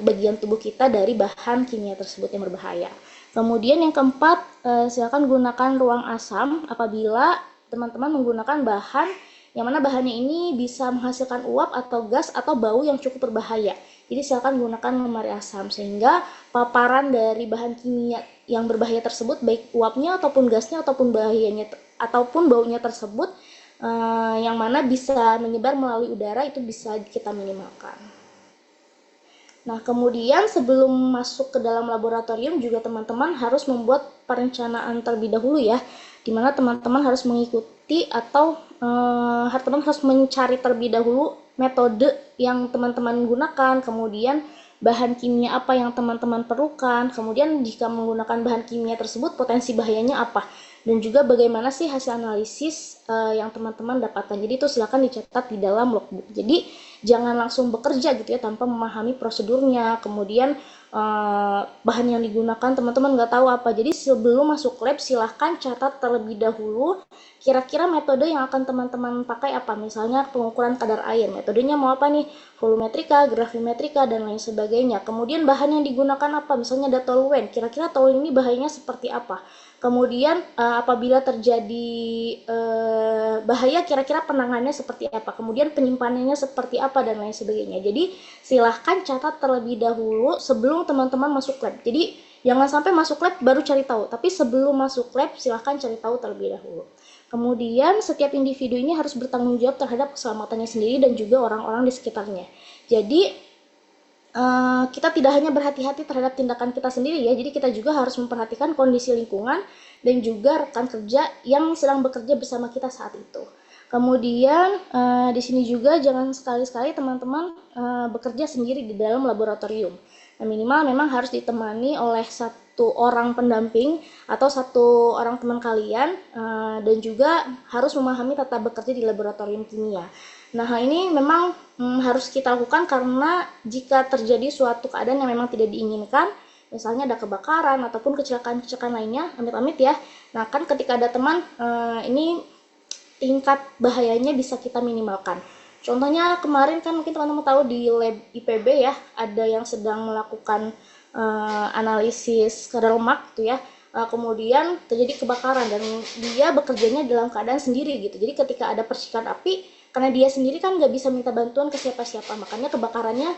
bagian tubuh kita dari bahan kimia tersebut yang berbahaya. Kemudian yang keempat, silakan gunakan ruang asam apabila teman-teman menggunakan bahan yang mana bahannya ini bisa menghasilkan uap atau gas atau bau yang cukup berbahaya. Jadi silakan gunakan lemari asam sehingga paparan dari bahan kimia yang berbahaya tersebut, baik uapnya ataupun gasnya ataupun bahayanya ataupun baunya tersebut, yang mana bisa menyebar melalui udara, itu bisa kita minimalkan. Nah, kemudian sebelum masuk ke dalam laboratorium juga teman-teman harus membuat perencanaan terlebih dahulu ya, di mana teman-teman harus mengikuti atau teman-teman harus mencari terlebih dahulu metode yang teman-teman gunakan, kemudian bahan kimia apa yang teman-teman perlukan, kemudian jika menggunakan bahan kimia tersebut potensi bahayanya apa, dan juga bagaimana sih hasil analisis yang teman-teman dapatkan. Jadi itu silakan dicatat di dalam logbook. Jadi jangan langsung bekerja gitu ya tanpa memahami prosedurnya, kemudian bahan yang digunakan teman-teman nggak tahu apa. Jadi sebelum masuk lab silahkan catat terlebih dahulu kira-kira metode yang akan teman-teman pakai apa. Misalnya pengukuran kadar air, metodenya mau apa nih, volumetrika, gravimetrika, dan lain sebagainya. Kemudian bahan yang digunakan apa, misalnya ada toluene, kira-kira toluene ini bahayanya seperti apa. Kemudian apabila terjadi bahaya, kira-kira penanganannya seperti apa, kemudian penyimpanannya seperti apa, dan lain sebagainya. Jadi silahkan catat terlebih dahulu sebelum teman-teman masuk lab. Jadi jangan sampai masuk lab baru cari tahu, tapi sebelum masuk lab silahkan cari tahu terlebih dahulu. Kemudian setiap individu ini harus bertanggung jawab terhadap keselamatannya sendiri dan juga orang-orang di sekitarnya. Jadi kita tidak hanya berhati-hati terhadap tindakan kita sendiri ya, jadi kita juga harus memperhatikan kondisi lingkungan dan juga rekan kerja yang sedang bekerja bersama kita saat itu. Kemudian di sini juga jangan sekali-sekali teman-teman bekerja sendiri di dalam laboratorium. Nah, minimal memang harus ditemani oleh satu orang pendamping atau satu orang teman kalian, dan juga harus memahami tata bekerja di laboratorium kimia. Nah, hal ini memang harus kita lakukan karena jika terjadi suatu keadaan yang memang tidak diinginkan, misalnya ada kebakaran ataupun kecelakaan-kecelakaan lainnya, amit-amit ya. Nah, kan ketika ada teman, ini tingkat bahayanya bisa kita minimalkan. Contohnya kemarin kan mungkin teman-teman tahu di lab IPB ya, ada yang sedang melakukan analisis kadar lemak gitu ya. Kemudian terjadi kebakaran dan dia bekerjanya dalam keadaan sendiri gitu. Jadi ketika ada percikan api, karena dia sendiri kan nggak bisa minta bantuan ke siapa-siapa, makanya kebakarannya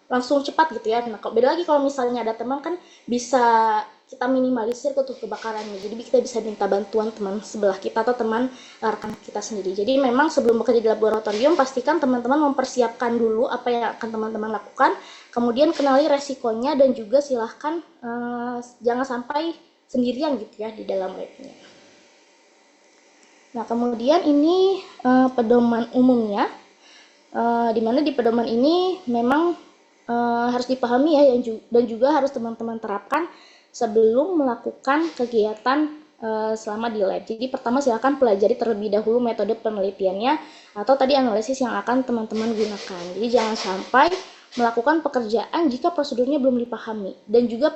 langsung cepat gitu ya. Nah, beda lagi kalau misalnya ada teman kan bisa kita minimalisir untuk kebakarannya. Jadi kita bisa minta bantuan teman sebelah kita atau teman rekan kita sendiri. Jadi memang sebelum bekerja di laboratorium, pastikan teman-teman mempersiapkan dulu apa yang akan teman-teman lakukan, kemudian kenali resikonya dan juga silahkan jangan sampai sendirian gitu ya di dalam labnya. Nah, kemudian ini pedoman umumnya, di mana di pedoman ini memang harus dipahami ya, dan juga harus teman-teman terapkan sebelum melakukan kegiatan selama di lab. Jadi pertama silakan pelajari terlebih dahulu metode penelitiannya atau tadi analisis yang akan teman-teman gunakan. Jadi jangan sampai melakukan pekerjaan jika prosedurnya belum dipahami, dan juga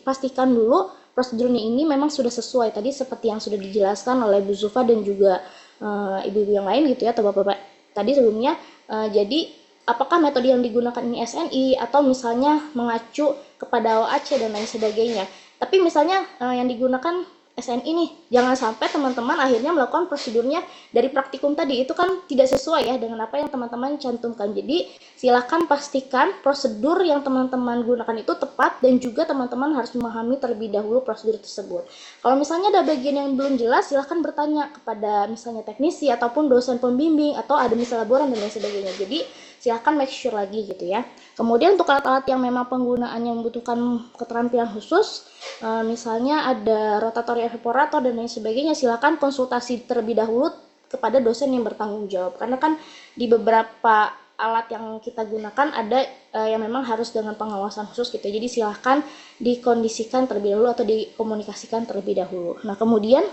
pastikan dulu prosedurnya ini memang sudah sesuai tadi seperti yang sudah dijelaskan oleh Bu Zulfa dan juga ibu-ibu yang lain gitu ya, atau bapak-bapak tadi sebelumnya. Jadi apakah metode yang digunakan ini SNI atau misalnya mengacu kepada OAC dan lain sebagainya. Tapi misalnya yang digunakan SNI nih, jangan sampai teman-teman akhirnya melakukan prosedurnya dari praktikum tadi, itu kan tidak sesuai ya dengan apa yang teman-teman cantumkan. Jadi silahkan pastikan prosedur yang teman-teman gunakan itu tepat, dan juga teman-teman harus memahami terlebih dahulu prosedur tersebut. Kalau misalnya ada bagian yang belum jelas, silahkan bertanya kepada misalnya teknisi ataupun dosen pembimbing atau administrator laboran dan lain sebagainya. Jadi silahkan make sure lagi gitu ya. Kemudian untuk alat-alat yang memang penggunaannya membutuhkan keterampilan khusus, misalnya ada rotator evaporator dan lain sebagainya, silahkan konsultasi terlebih dahulu kepada dosen yang bertanggung jawab. Karena kan di beberapa alat yang kita gunakan ada yang memang harus dengan pengawasan khusus gitu. Jadi silahkan dikondisikan terlebih dahulu atau dikomunikasikan terlebih dahulu. Nah, kemudian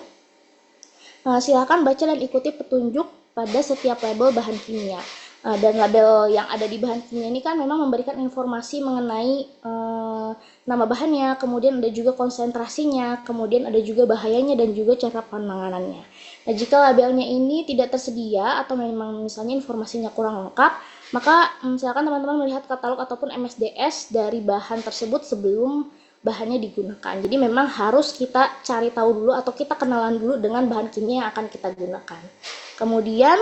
silahkan baca dan ikuti petunjuk pada setiap label bahan kimia. Dan label yang ada di bahan kimia ini kan memang memberikan informasi mengenai nama bahannya, kemudian ada juga konsentrasinya, kemudian ada juga bahayanya dan juga cara penanganannya. Nah, jika labelnya ini tidak tersedia atau memang misalnya informasinya kurang lengkap, maka silakan teman-teman melihat katalog ataupun MSDS dari bahan tersebut sebelum bahannya digunakan. Jadi memang harus kita cari tahu dulu atau kita kenalan dulu dengan bahan kimia yang akan kita gunakan. Kemudian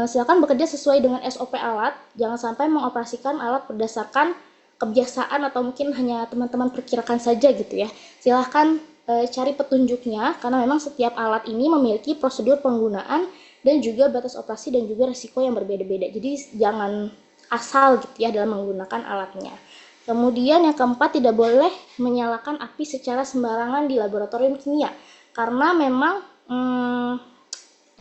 silakan bekerja sesuai dengan SOP alat, jangan sampai mengoperasikan alat berdasarkan kebiasaan atau mungkin hanya teman-teman perkirakan saja gitu ya. Silahkan cari petunjuknya, karena memang setiap alat ini memiliki prosedur penggunaan dan juga batas operasi dan juga risiko yang berbeda-beda. Jadi jangan asal gitu ya dalam menggunakan alatnya. Kemudian yang keempat, tidak boleh menyalakan api secara sembarangan di laboratorium kimia, karena memang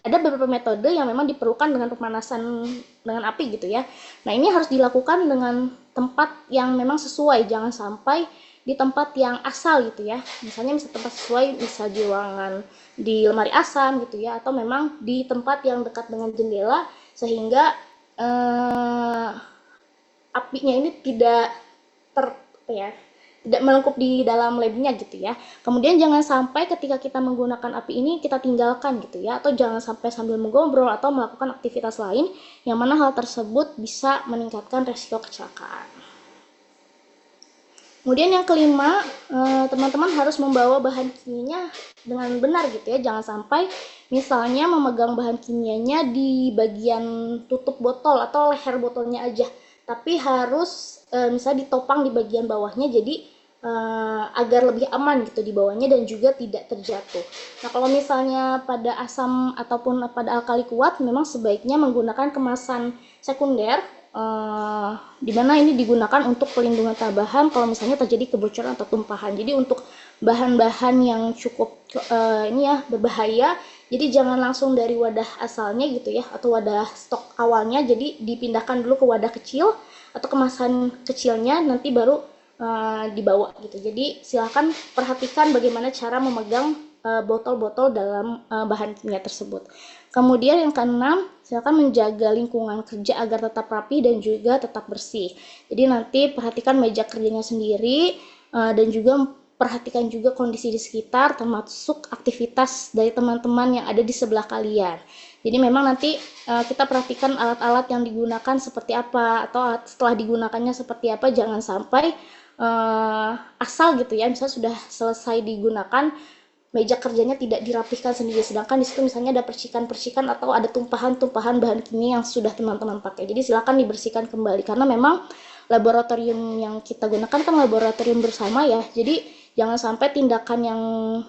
ada beberapa metode yang memang diperlukan dengan pemanasan dengan api gitu ya. Nah, ini harus dilakukan dengan tempat yang memang sesuai, jangan sampai di tempat yang asal gitu ya. Misalnya tempat sesuai, bisa di ruangan di lemari asam gitu ya, atau memang di tempat yang dekat dengan jendela sehingga apinya ini tidak tidak melengkup di dalam labnya gitu ya. Kemudian jangan sampai ketika kita menggunakan api ini kita tinggalkan gitu ya, atau jangan sampai sambil mengobrol atau melakukan aktivitas lain yang mana hal tersebut bisa meningkatkan resiko kecelakaan. Kemudian yang kelima, teman-teman harus membawa bahan kimianya dengan benar gitu ya. Jangan sampai misalnya memegang bahan kimianya di bagian tutup botol atau leher botolnya aja, tapi harus misalnya ditopang di bagian bawahnya, jadi agar lebih aman gitu di bawahnya dan juga tidak terjatuh. Nah, kalau misalnya pada asam ataupun pada alkali kuat, memang sebaiknya menggunakan kemasan sekunder, di mana ini digunakan untuk pelindungan tambahan kalau misalnya terjadi kebocoran atau tumpahan. Jadi untuk bahan-bahan yang cukup ini ya berbahaya, jadi jangan langsung dari wadah asalnya gitu ya, atau wadah stok awalnya, jadi dipindahkan dulu ke wadah kecil atau kemasan kecilnya, nanti baru dibawa gitu. Jadi silakan perhatikan bagaimana cara memegang botol-botol dalam bahan kimia tersebut. Kemudian yang keenam, silakan menjaga lingkungan kerja agar tetap rapi dan juga tetap bersih. Jadi nanti perhatikan meja kerjanya sendiri dan juga perhatikan juga kondisi di sekitar, termasuk aktivitas dari teman-teman yang ada di sebelah kalian. Jadi memang nanti kita perhatikan alat-alat yang digunakan seperti apa, atau setelah digunakannya seperti apa. Jangan sampai asal gitu ya, misalnya sudah selesai digunakan, meja kerjanya tidak dirapihkan sendiri, sedangkan di situ misalnya ada percikan-percikan atau ada tumpahan-tumpahan bahan kimia yang sudah teman-teman pakai. Jadi silakan dibersihkan kembali, karena memang laboratorium yang kita gunakan kan laboratorium bersama ya. Jadi jangan sampai tindakan yang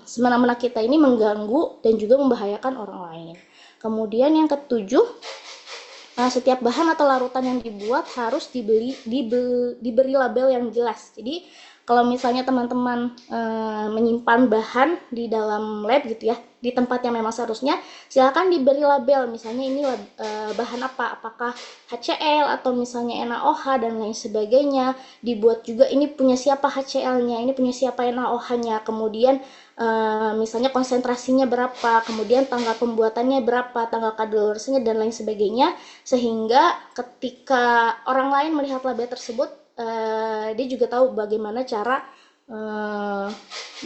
semena-mena kita ini mengganggu dan juga membahayakan orang lain. Kemudian yang ketujuh, setiap bahan atau larutan yang dibuat harus diberi label yang jelas. Jadi kalau misalnya teman-teman menyimpan bahan di dalam lab gitu ya, di tempat yang memang seharusnya, silakan diberi label. Misalnya ini bahan apa, apakah HCl atau misalnya NaOH dan lain sebagainya. Dibuat juga ini punya siapa HCl-nya, ini punya siapa NaOH-nya, kemudian misalnya konsentrasinya berapa, kemudian tanggal pembuatannya berapa, tanggal kadaluarsanya dan lain sebagainya, sehingga ketika orang lain melihat label tersebut, dia juga tahu bagaimana cara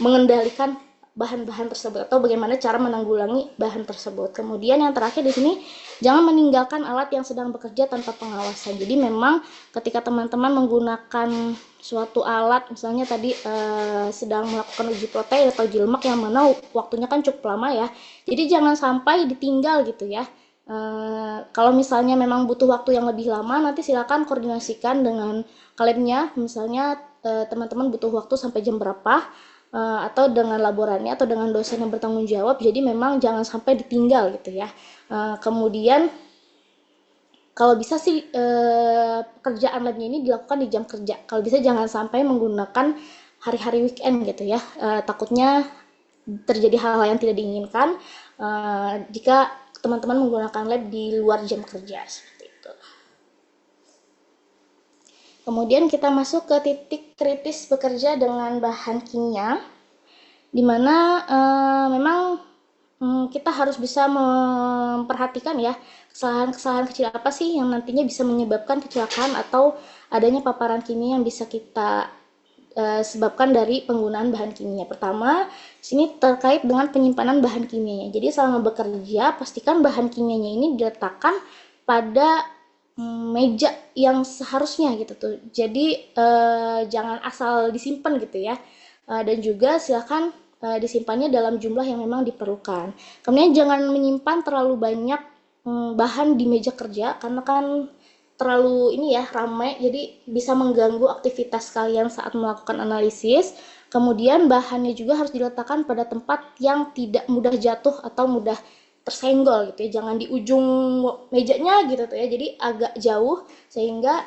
mengendalikan bahan-bahan tersebut atau bagaimana cara menanggulangi bahan tersebut. Kemudian yang terakhir di sini, jangan meninggalkan alat yang sedang bekerja tanpa pengawasan. Jadi memang ketika teman-teman menggunakan suatu alat, misalnya tadi sedang melakukan uji protein atau uji lemak yang mana waktunya kan cukup lama ya. Jadi jangan sampai ditinggal gitu ya. Kalau misalnya memang butuh waktu yang lebih lama, nanti silakan koordinasikan dengan labnya, misalnya teman-teman butuh waktu sampai jam berapa, atau dengan laborannya atau dengan dosen yang bertanggung jawab. Jadi memang jangan sampai ditinggal gitu ya. Kemudian kalau bisa sih pekerjaan labnya ini dilakukan di jam kerja. Kalau bisa jangan sampai menggunakan hari-hari weekend gitu ya. Takutnya terjadi hal-hal yang tidak diinginkan jika teman-teman menggunakan lab di luar jam kerja seperti itu. Kemudian kita masuk ke titik kritis bekerja dengan bahan kimia, di mana memang kita harus bisa memperhatikan ya kesalahan-kesalahan kecil apa sih yang nantinya bisa menyebabkan kecelakaan atau adanya paparan kimia yang bisa kita sebabkan dari penggunaan bahan kimia. Pertama, sini terkait dengan penyimpanan bahan kimianya. Jadi selama bekerja, pastikan bahan kimianya ini diletakkan pada meja yang seharusnya gitu tuh. Jadi jangan asal disimpan gitu ya. Dan juga silakan disimpannya dalam jumlah yang memang diperlukan. Kemudian jangan menyimpan terlalu banyak bahan di meja kerja, karena kan terlalu ini ya ramai, jadi bisa mengganggu aktivitas kalian saat melakukan analisis. Kemudian bahannya juga harus diletakkan pada tempat yang tidak mudah jatuh atau mudah tersenggol gitu ya, jangan di ujung mejanya gitu tuh ya, jadi agak jauh sehingga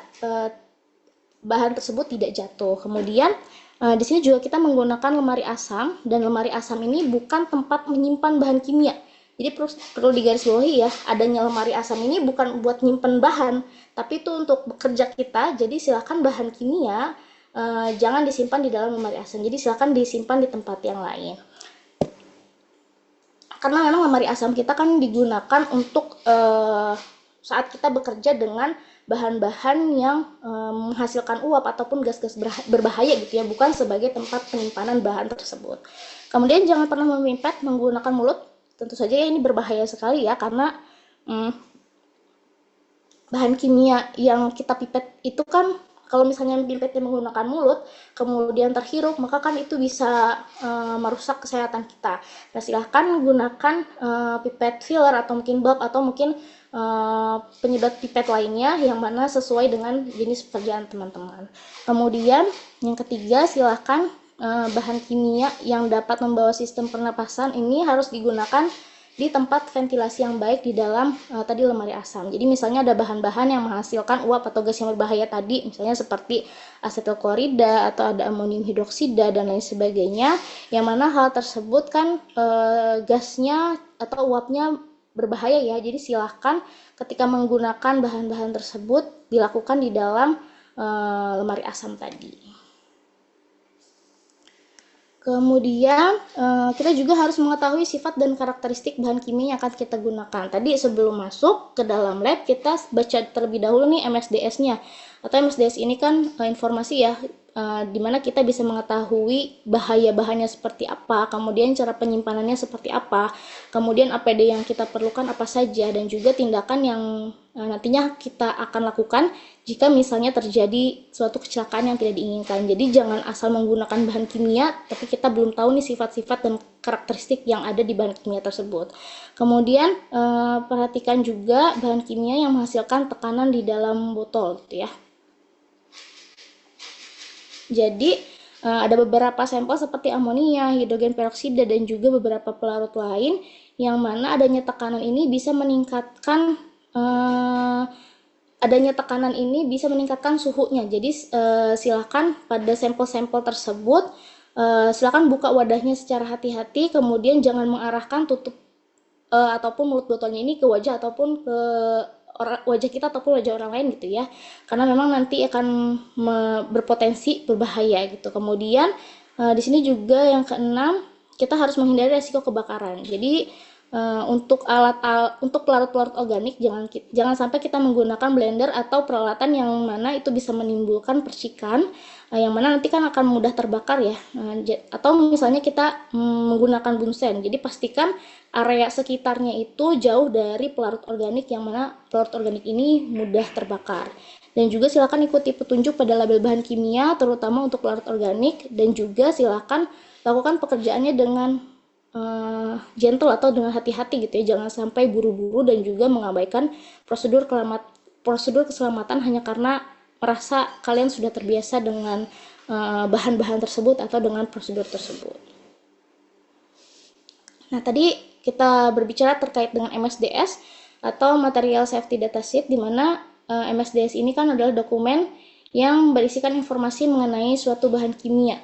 bahan tersebut tidak jatuh. Kemudian di sini juga kita menggunakan lemari asam, dan lemari asam ini bukan tempat menyimpan bahan kimia. Jadi perlu digarisbawahi ya, adanya lemari asam ini bukan buat nyimpen bahan, tapi itu untuk bekerja kita. Jadi silakan bahan kimia jangan disimpan di dalam lemari asam. Jadi silakan disimpan di tempat yang lain. Karena memang lemari asam kita kan digunakan untuk saat kita bekerja dengan bahan-bahan yang menghasilkan uap ataupun gas-gas berbahaya gitu ya, bukan sebagai tempat penyimpanan bahan tersebut. Kemudian jangan pernah memipet menggunakan mulut. Tentu saja ya ini berbahaya sekali ya, karena bahan kimia yang kita pipet itu kan kalau misalnya pipetnya menggunakan mulut, kemudian terhirup, maka kan itu bisa merusak kesehatan kita. Nah, silahkan gunakan pipet filler atau mungkin bulb atau mungkin penyedot pipet lainnya yang mana sesuai dengan jenis pekerjaan teman-teman. Kemudian yang ketiga, silahkan bahan kimia yang dapat membawa sistem pernapasan ini harus digunakan di tempat ventilasi yang baik di dalam tadi lemari asam. Jadi misalnya ada bahan-bahan yang menghasilkan uap atau gas yang berbahaya tadi, misalnya seperti asetil klorida atau ada amonium hidroksida dan lain sebagainya, yang mana hal tersebut kan gasnya atau uapnya berbahaya ya. Jadi silahkan ketika menggunakan bahan-bahan tersebut dilakukan di dalam lemari asam tadi. Kemudian kita juga harus mengetahui sifat dan karakteristik bahan kimia yang akan kita gunakan. Tadi sebelum masuk ke dalam lab kita baca terlebih dahulu nih MSDS-nya. Atau MSDS ini kan informasi ya, dimana kita bisa mengetahui bahaya-bahayanya seperti apa, kemudian cara penyimpanannya seperti apa, kemudian APD yang kita perlukan apa saja, dan juga tindakan yang nantinya kita akan lakukan jika misalnya terjadi suatu kecelakaan yang tidak diinginkan. Jadi jangan asal menggunakan bahan kimia tapi kita belum tahu nih sifat-sifat dan karakteristik yang ada di bahan kimia tersebut. Kemudian perhatikan juga bahan kimia yang menghasilkan tekanan di dalam botol gitu ya. Jadi ada beberapa sampel seperti amonia, hidrogen peroksida, dan juga beberapa pelarut lain yang mana adanya tekanan ini bisa meningkatkan suhunya. Jadi silakan pada sampel-sampel tersebut silakan buka wadahnya secara hati-hati, kemudian jangan mengarahkan tutup ataupun mulut botolnya ini ke wajah ataupun ke wajah kita ataupun wajah orang lain gitu ya, karena memang nanti akan berpotensi berbahaya gitu. Kemudian di sini juga yang keenam, kita harus menghindari resiko kebakaran. Jadi untuk pelarut-pelarut organik jangan sampai kita menggunakan blender atau peralatan yang mana itu bisa menimbulkan percikan yang mana nanti kan akan mudah terbakar ya. Atau misalnya kita menggunakan bunsen, jadi pastikan area sekitarnya itu jauh dari pelarut organik yang mana pelarut organik ini mudah terbakar. Dan juga silakan ikuti petunjuk pada label bahan kimia terutama untuk pelarut organik, dan juga silakan lakukan pekerjaannya dengan gentle atau dengan hati-hati gitu ya, jangan sampai buru-buru dan juga mengabaikan prosedur keselamatan hanya karena merasa kalian sudah terbiasa dengan bahan-bahan tersebut atau dengan prosedur tersebut. Nah, tadi kita berbicara terkait dengan MSDS atau Material Safety Data Sheet, di mana MSDS ini kan adalah dokumen yang berisikan informasi mengenai suatu bahan kimia,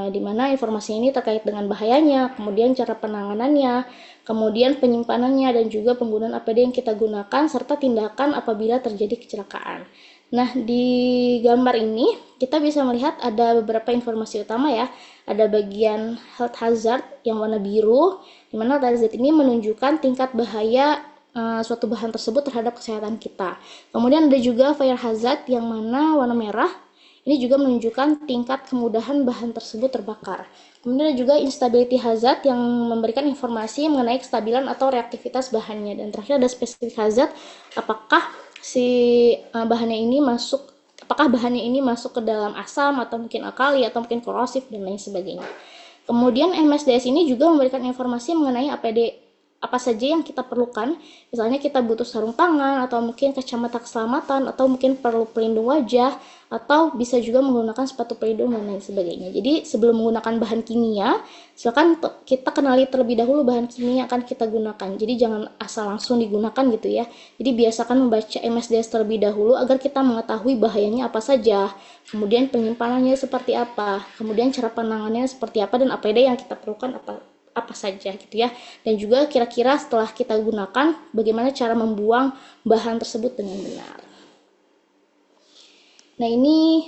di mana informasi ini terkait dengan bahayanya, kemudian cara penanganannya, kemudian penyimpanannya, dan juga penggunaan APD yang kita gunakan, serta tindakan apabila terjadi kecelakaan. Nah, di gambar ini kita bisa melihat ada beberapa informasi utama ya. Ada bagian health hazard yang warna biru, di mana health hazard ini menunjukkan tingkat bahaya suatu bahan tersebut terhadap kesehatan kita. Kemudian ada juga fire hazard yang mana warna merah. Ini juga menunjukkan tingkat kemudahan bahan tersebut terbakar. Kemudian ada juga instability hazard yang memberikan informasi mengenai kestabilan atau reaktivitas bahannya. Dan terakhir ada specific hazard, apakah bahannya ini masuk ke dalam asam atau mungkin alkali atau mungkin korosif dan lain sebagainya. Kemudian MSDS ini juga memberikan informasi mengenai APD apa saja yang kita perlukan. Misalnya kita butuh sarung tangan atau mungkin kacamata keselamatan atau mungkin perlu pelindung wajah atau bisa juga menggunakan sepatu pelindung dan lain sebagainya. Jadi sebelum menggunakan bahan kimia, silakan kita kenali terlebih dahulu bahan kimia yang akan kita gunakan. Jadi jangan asal langsung digunakan gitu ya. Jadi biasakan membaca MSDS terlebih dahulu agar kita mengetahui bahayanya apa saja, kemudian penyimpanannya seperti apa, kemudian cara penanganannya seperti apa, dan APD yang kita perlukan apa saja gitu ya. Dan juga kira-kira setelah kita gunakan bagaimana cara membuang bahan tersebut dengan benar. Nah, ini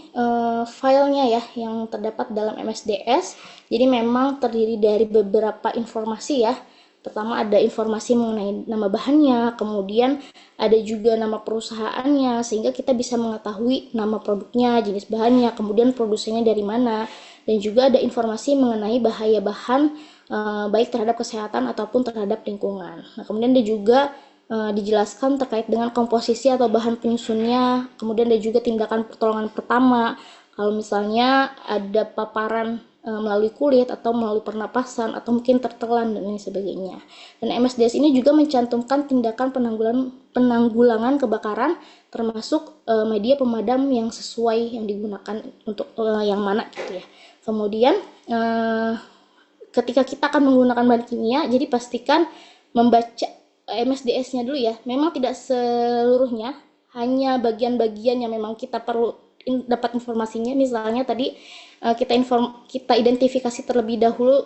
filenya ya yang terdapat dalam MSDS. Jadi memang terdiri dari beberapa informasi ya. Pertama ada informasi mengenai nama bahannya, kemudian ada juga nama perusahaannya sehingga kita bisa mengetahui nama produknya, jenis bahannya, kemudian produsennya dari mana, dan juga ada informasi mengenai bahaya bahan baik terhadap kesehatan ataupun terhadap lingkungan. Nah, kemudian ada juga dijelaskan terkait dengan komposisi atau bahan penyusunnya, kemudian ada juga tindakan pertolongan pertama kalau misalnya ada paparan melalui kulit atau melalui pernapasan atau mungkin tertelan dan lain sebagainya. Dan MSDS ini juga mencantumkan tindakan penanggulangan kebakaran termasuk media pemadam yang sesuai yang digunakan untuk yang mana gitu ya. Kemudian ketika kita akan menggunakan bahan kimia, jadi pastikan membaca MSDS-nya dulu ya. Memang tidak seluruhnya, hanya bagian-bagian yang memang kita perlu dapat informasinya. Misalnya tadi kita identifikasi terlebih dahulu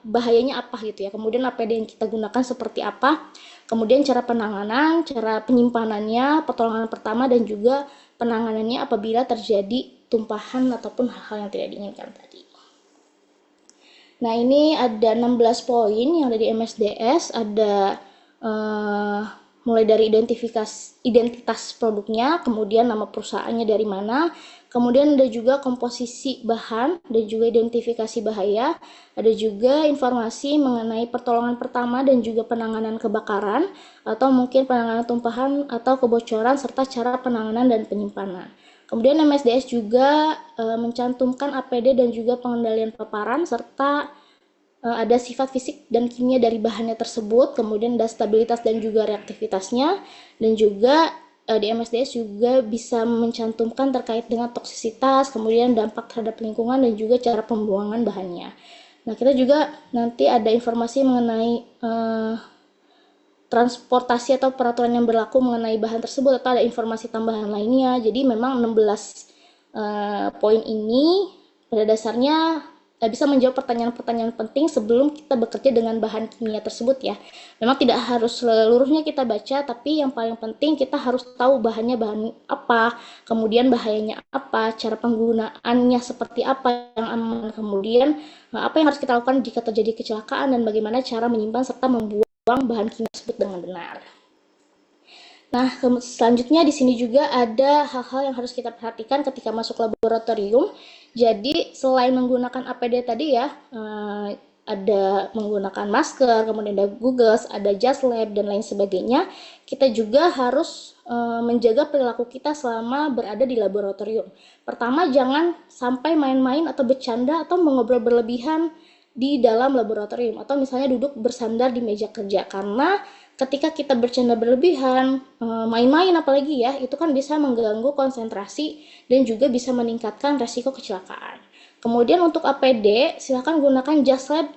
bahayanya apa gitu ya. Kemudian APD yang kita gunakan seperti apa. Kemudian cara penanganan, cara penyimpanannya, pertolongan pertama dan juga penanganannya apabila terjadi tumpahan ataupun hal-hal yang tidak diinginkan tadi. Nah, ini ada 16 poin yang ada di MSDS, ada mulai dari identitas produknya, kemudian nama perusahaannya dari mana, kemudian ada juga komposisi bahan, dan juga identifikasi bahaya, ada juga informasi mengenai pertolongan pertama dan juga penanganan kebakaran, atau mungkin penanganan tumpahan atau kebocoran, serta cara penanganan dan penyimpanan. Kemudian MSDS juga mencantumkan APD dan juga pengendalian paparan, serta ada sifat fisik dan kimia dari bahannya tersebut, kemudian ada stabilitas dan juga reaktivitasnya, dan juga di MSDS juga bisa mencantumkan terkait dengan toksisitas, kemudian dampak terhadap lingkungan dan juga cara pembuangan bahannya. Nah, kita juga nanti ada informasi mengenai transportasi atau peraturan yang berlaku mengenai bahan tersebut, atau ada informasi tambahan lainnya. Jadi memang 16 poin ini pada dasarnya bisa menjawab pertanyaan-pertanyaan penting sebelum kita bekerja dengan bahan kimia tersebut ya. Memang tidak harus seluruhnya kita baca, tapi yang paling penting kita harus tahu bahannya bahan apa, kemudian bahayanya apa, cara penggunaannya seperti apa yang aman, kemudian apa yang harus kita lakukan jika terjadi kecelakaan, dan bagaimana cara menyimpan serta membuang bahan kimia tersebut dengan benar. Nah, selanjutnya di sini juga ada hal-hal yang harus kita perhatikan ketika masuk laboratorium. Jadi, selain menggunakan APD tadi ya, ada menggunakan masker, kemudian ada goggles, ada jas lab, dan lain sebagainya. Kita juga harus menjaga perilaku kita selama berada di laboratorium. Pertama, jangan sampai main-main atau bercanda atau mengobrol berlebihan di dalam laboratorium, atau misalnya duduk bersandar di meja kerja, karena ketika kita bercanda berlebihan, main-main apalagi ya, itu kan bisa mengganggu konsentrasi dan juga bisa meningkatkan resiko kecelakaan. Kemudian untuk APD, silakan gunakan jas lab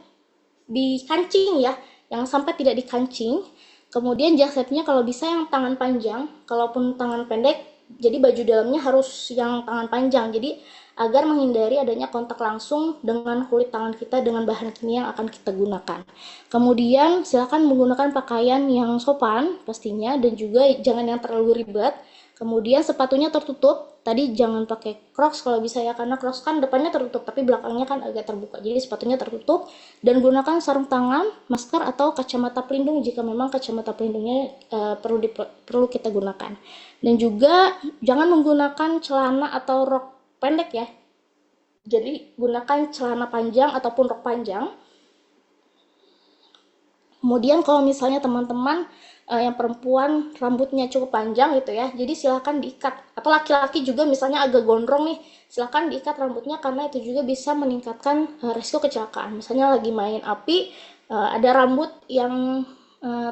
di kancing ya, yang sampai tidak dikancing. Kemudian jas labnya kalau bisa yang tangan panjang, kalaupun tangan pendek, jadi baju dalamnya harus yang tangan panjang. Jadi agar menghindari adanya kontak langsung dengan kulit tangan kita dengan bahan kimia yang akan kita gunakan. Kemudian silakan menggunakan pakaian yang sopan pastinya, dan juga jangan yang terlalu ribet. Kemudian sepatunya tertutup. Tadi jangan pakai Crocs kalau bisa ya, karena Crocs kan depannya tertutup tapi belakangnya kan agak terbuka. Jadi sepatunya tertutup, dan gunakan sarung tangan, masker atau kacamata pelindung jika memang kacamata pelindungnya perlu kita gunakan. Dan juga jangan menggunakan celana atau rok pendek ya. Jadi gunakan celana panjang ataupun rok panjang. Kemudian kalau misalnya teman-teman yang perempuan rambutnya cukup panjang gitu ya, jadi silakan diikat. Atau laki-laki juga misalnya agak gondrong nih, silakan diikat rambutnya, karena itu juga bisa meningkatkan risiko kecelakaan. Misalnya lagi main api, ada rambut yang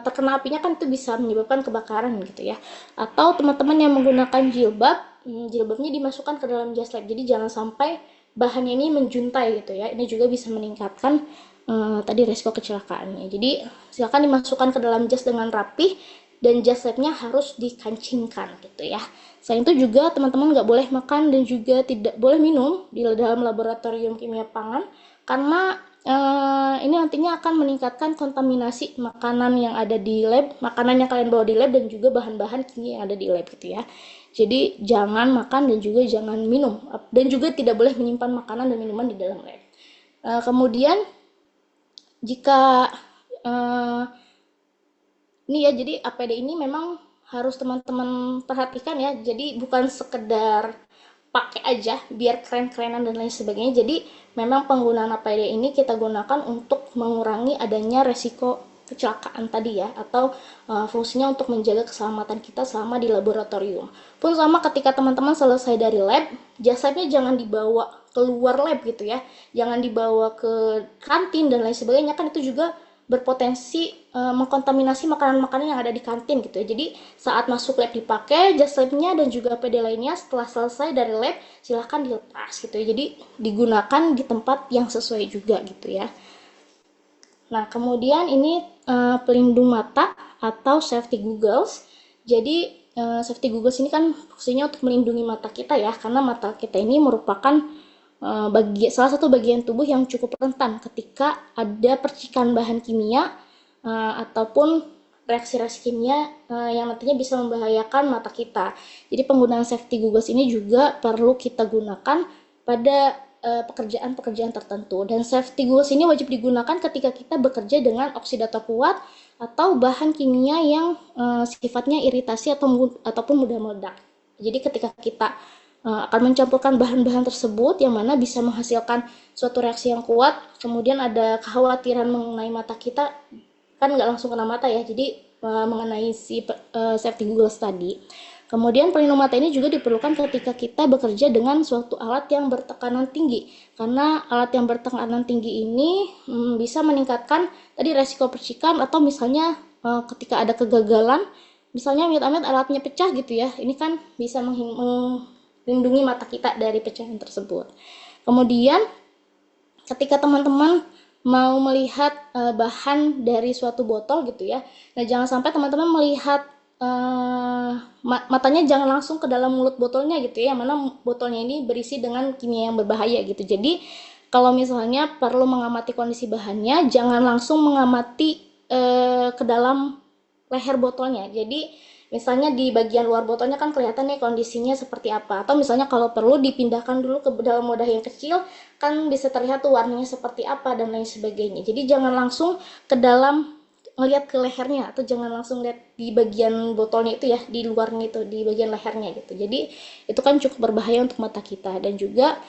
terkena apinya, kan itu bisa menyebabkan kebakaran gitu ya. Atau teman-teman yang menggunakan jilbab, jilbabnya dimasukkan ke dalam jas lab, jadi jangan sampai bahannya ini menjuntai gitu ya. Ini juga bisa meningkatkan tadi resiko kecelakaannya. Jadi silakan dimasukkan ke dalam jas dengan rapih, dan jas labnya harus dikancingkan gitu ya. Selain itu juga teman-teman nggak boleh makan dan juga tidak boleh minum di dalam laboratorium kimia pangan, karena ini nantinya akan meningkatkan kontaminasi makanan yang ada di lab, makanan yang kalian bawa di lab, dan juga bahan-bahan kimia yang ada di lab gitu ya. Jadi jangan makan dan juga jangan minum, dan juga tidak boleh menyimpan makanan dan minuman di dalam lab. Kemudian jika ini ya, jadi APD ini memang harus teman-teman perhatikan ya. Jadi bukan sekedar pakai aja biar keren-kerenan dan lain sebagainya. Jadi memang penggunaan APD ini kita gunakan untuk mengurangi adanya resiko kecelakaan tadi ya, atau fungsinya untuk menjaga keselamatan kita selama di laboratorium. Pun sama ketika teman-teman selesai dari lab, jas labnya jangan dibawa keluar lab gitu ya, jangan dibawa ke kantin dan lain sebagainya, kan itu juga berpotensi mengkontaminasi makanan-makanan yang ada di kantin gitu ya. Jadi saat masuk lab dipakai jas labnya dan juga APD lainnya, setelah selesai dari lab silahkan dilepas gitu ya. Jadi digunakan di tempat yang sesuai juga gitu ya. Nah, kemudian ini pelindung mata atau safety goggles. Jadi safety goggles ini kan fungsinya untuk melindungi mata kita ya, karena mata kita ini merupakan salah satu bagian tubuh yang cukup rentan ketika ada percikan bahan kimia ataupun reaksi-reaksi kimia yang nantinya bisa membahayakan mata kita. Jadi penggunaan safety goggles ini juga perlu kita gunakan pada pekerjaan-pekerjaan tertentu, dan safety goggles ini wajib digunakan ketika kita bekerja dengan oksidator kuat atau bahan kimia yang sifatnya iritasi ataupun mudah meledak. Jadi ketika kita akan mencampurkan bahan-bahan tersebut yang mana bisa menghasilkan suatu reaksi yang kuat, kemudian ada kekhawatiran mengenai mata kita, kan nggak langsung kena mata ya, jadi mengenai si safety goggles tadi. Kemudian pelindung mata ini juga diperlukan ketika kita bekerja dengan suatu alat yang bertekanan tinggi, karena alat yang bertekanan tinggi ini bisa meningkatkan tadi resiko percikan, atau misalnya ketika ada kegagalan, misalnya amit-amit alatnya pecah gitu ya, ini kan bisa melindungi mata kita dari pecahan tersebut. Kemudian ketika teman-teman mau melihat bahan dari suatu botol gitu ya, nah jangan sampai teman-teman melihat matanya jangan langsung ke dalam mulut botolnya gitu ya, mana botolnya ini berisi dengan kimia yang berbahaya gitu. Jadi kalau misalnya perlu mengamati kondisi bahannya, jangan langsung mengamati ke dalam leher botolnya. Jadi misalnya di bagian luar botolnya kan kelihatan nih kondisinya seperti apa, atau misalnya kalau perlu dipindahkan dulu ke dalam wadah yang kecil, kan bisa terlihat tuh warnanya seperti apa dan lain sebagainya. Jadi jangan langsung ke dalam ngelihat ke lehernya, atau jangan langsung lihat di bagian botolnya itu ya, di luarnya itu, di bagian lehernya gitu. Jadi itu kan cukup berbahaya untuk mata kita, dan juga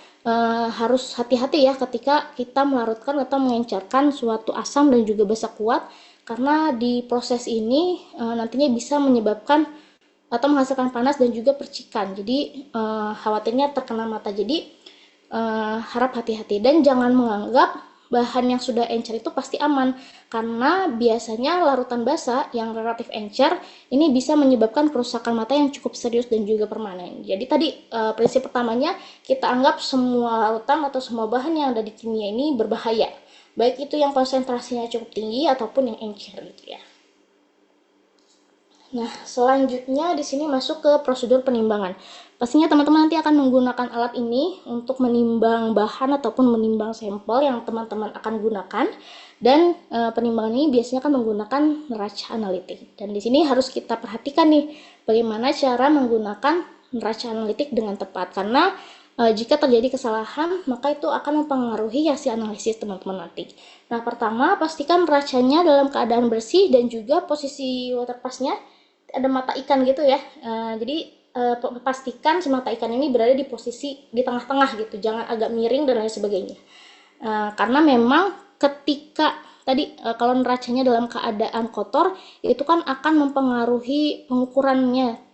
harus hati-hati ya ketika kita melarutkan atau mengencerkan suatu asam dan juga basa kuat, karena di proses ini nantinya bisa menyebabkan atau menghasilkan panas dan juga percikan. Jadi khawatirnya terkena mata. Jadi harap hati-hati, dan jangan menganggap bahan yang sudah encer itu pasti aman, karena biasanya larutan basa yang relatif encer ini bisa menyebabkan kerusakan mata yang cukup serius dan juga permanen. Jadi tadi prinsip pertamanya, kita anggap semua larutan atau semua bahan yang ada di kimia ini berbahaya, baik itu yang konsentrasinya cukup tinggi ataupun yang encer gitu ya. Nah, selanjutnya di sini masuk ke prosedur penimbangan. Pastinya teman-teman nanti akan menggunakan alat ini untuk menimbang bahan ataupun menimbang sampel yang teman-teman akan gunakan, dan penimbangan ini biasanya kan menggunakan neraca analitik. Dan di sini harus kita perhatikan nih bagaimana cara menggunakan neraca analitik dengan tepat, karena jika terjadi kesalahan maka itu akan mempengaruhi hasil analisis teman-teman nanti. Nah, pertama pastikan neracanya dalam keadaan bersih, dan juga posisi water pass-nya ada mata ikan gitu ya. Jadi pastikan si mata ikan ini berada di posisi di tengah-tengah gitu, jangan agak miring dan lain sebagainya. Karena memang ketika tadi kalau neracanya dalam keadaan kotor, itu kan akan mempengaruhi pengukuran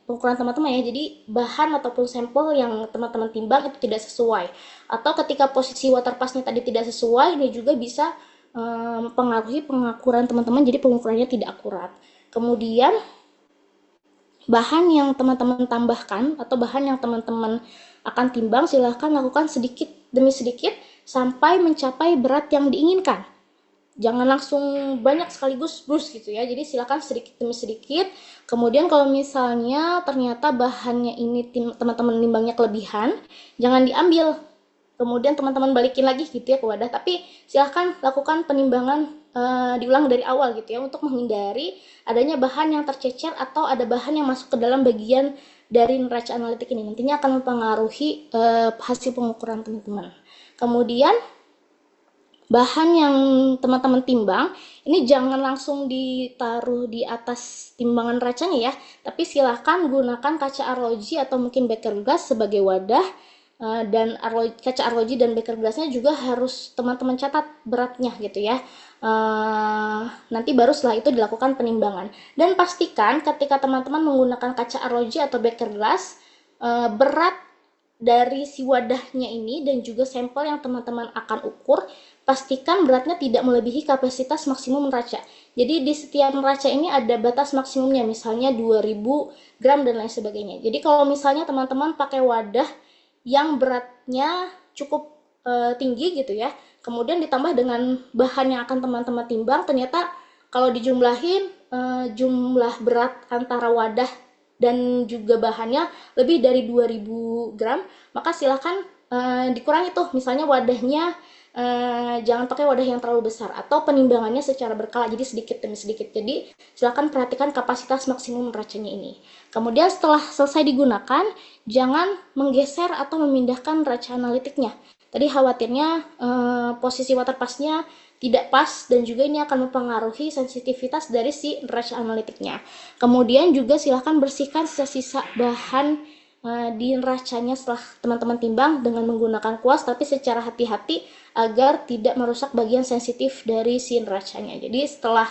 teman-teman ya. Jadi bahan ataupun sampel yang teman-teman timbang itu tidak sesuai, atau ketika posisi water pass-nya tadi tidak sesuai, ini juga bisa mempengaruhi pengukuran teman-teman, jadi pengukurannya tidak akurat. Kemudian bahan yang teman-teman tambahkan atau bahan yang teman-teman akan timbang, silahkan lakukan sedikit demi sedikit sampai mencapai berat yang diinginkan. Jangan langsung banyak sekaligus brus gitu ya. Jadi silakan sedikit demi sedikit. Kemudian kalau misalnya ternyata bahannya ini teman-teman nimbangnya kelebihan, jangan diambil. Kemudian teman-teman balikin lagi gitu ya ke wadah. Tapi silahkan lakukan penimbangan diulang dari awal gitu ya, untuk menghindari adanya bahan yang tercecer atau ada bahan yang masuk ke dalam bagian dari neraca analitik ini. Nantinya akan mempengaruhi hasil pengukuran teman-teman. Kemudian bahan yang teman-teman timbang ini jangan langsung ditaruh di atas timbangan neracanya ya, tapi silahkan gunakan kaca arloji atau mungkin beker gas sebagai wadah dan kaca arloji dan beker gelasnya juga harus teman-teman catat beratnya gitu ya. Nanti baru setelah itu dilakukan penimbangan. Dan pastikan ketika teman-teman menggunakan kaca arloji atau beker gelas, berat dari si wadahnya ini dan juga sampel yang teman-teman akan ukur, pastikan beratnya tidak melebihi kapasitas maksimum neraca. Jadi di setiap neraca ini ada batas maksimumnya, misalnya 2000 gram dan lain sebagainya. Jadi kalau misalnya teman-teman pakai wadah yang beratnya cukup tinggi gitu ya, kemudian ditambah dengan bahan yang akan teman-teman timbang, ternyata kalau dijumlahin jumlah berat antara wadah dan juga bahannya lebih dari 2000 gram, maka silakan dikurangi tuh, misalnya wadahnya jangan pakai wadah yang terlalu besar, atau penimbangannya secara berkala, jadi sedikit demi sedikit. Jadi silakan perhatikan kapasitas maksimum neracanya ini. Kemudian setelah selesai digunakan, jangan menggeser atau memindahkan neraca analitiknya. Tadi khawatirnya posisi waterpassnya tidak pas, dan juga ini akan mempengaruhi sensitivitas dari si neraca analitiknya. Kemudian juga silahkan bersihkan sisa-sisa bahan di neracanya setelah teman-teman timbang dengan menggunakan kuas, tapi secara hati-hati agar tidak merusak bagian sensitif dari si neracanya. Jadi setelah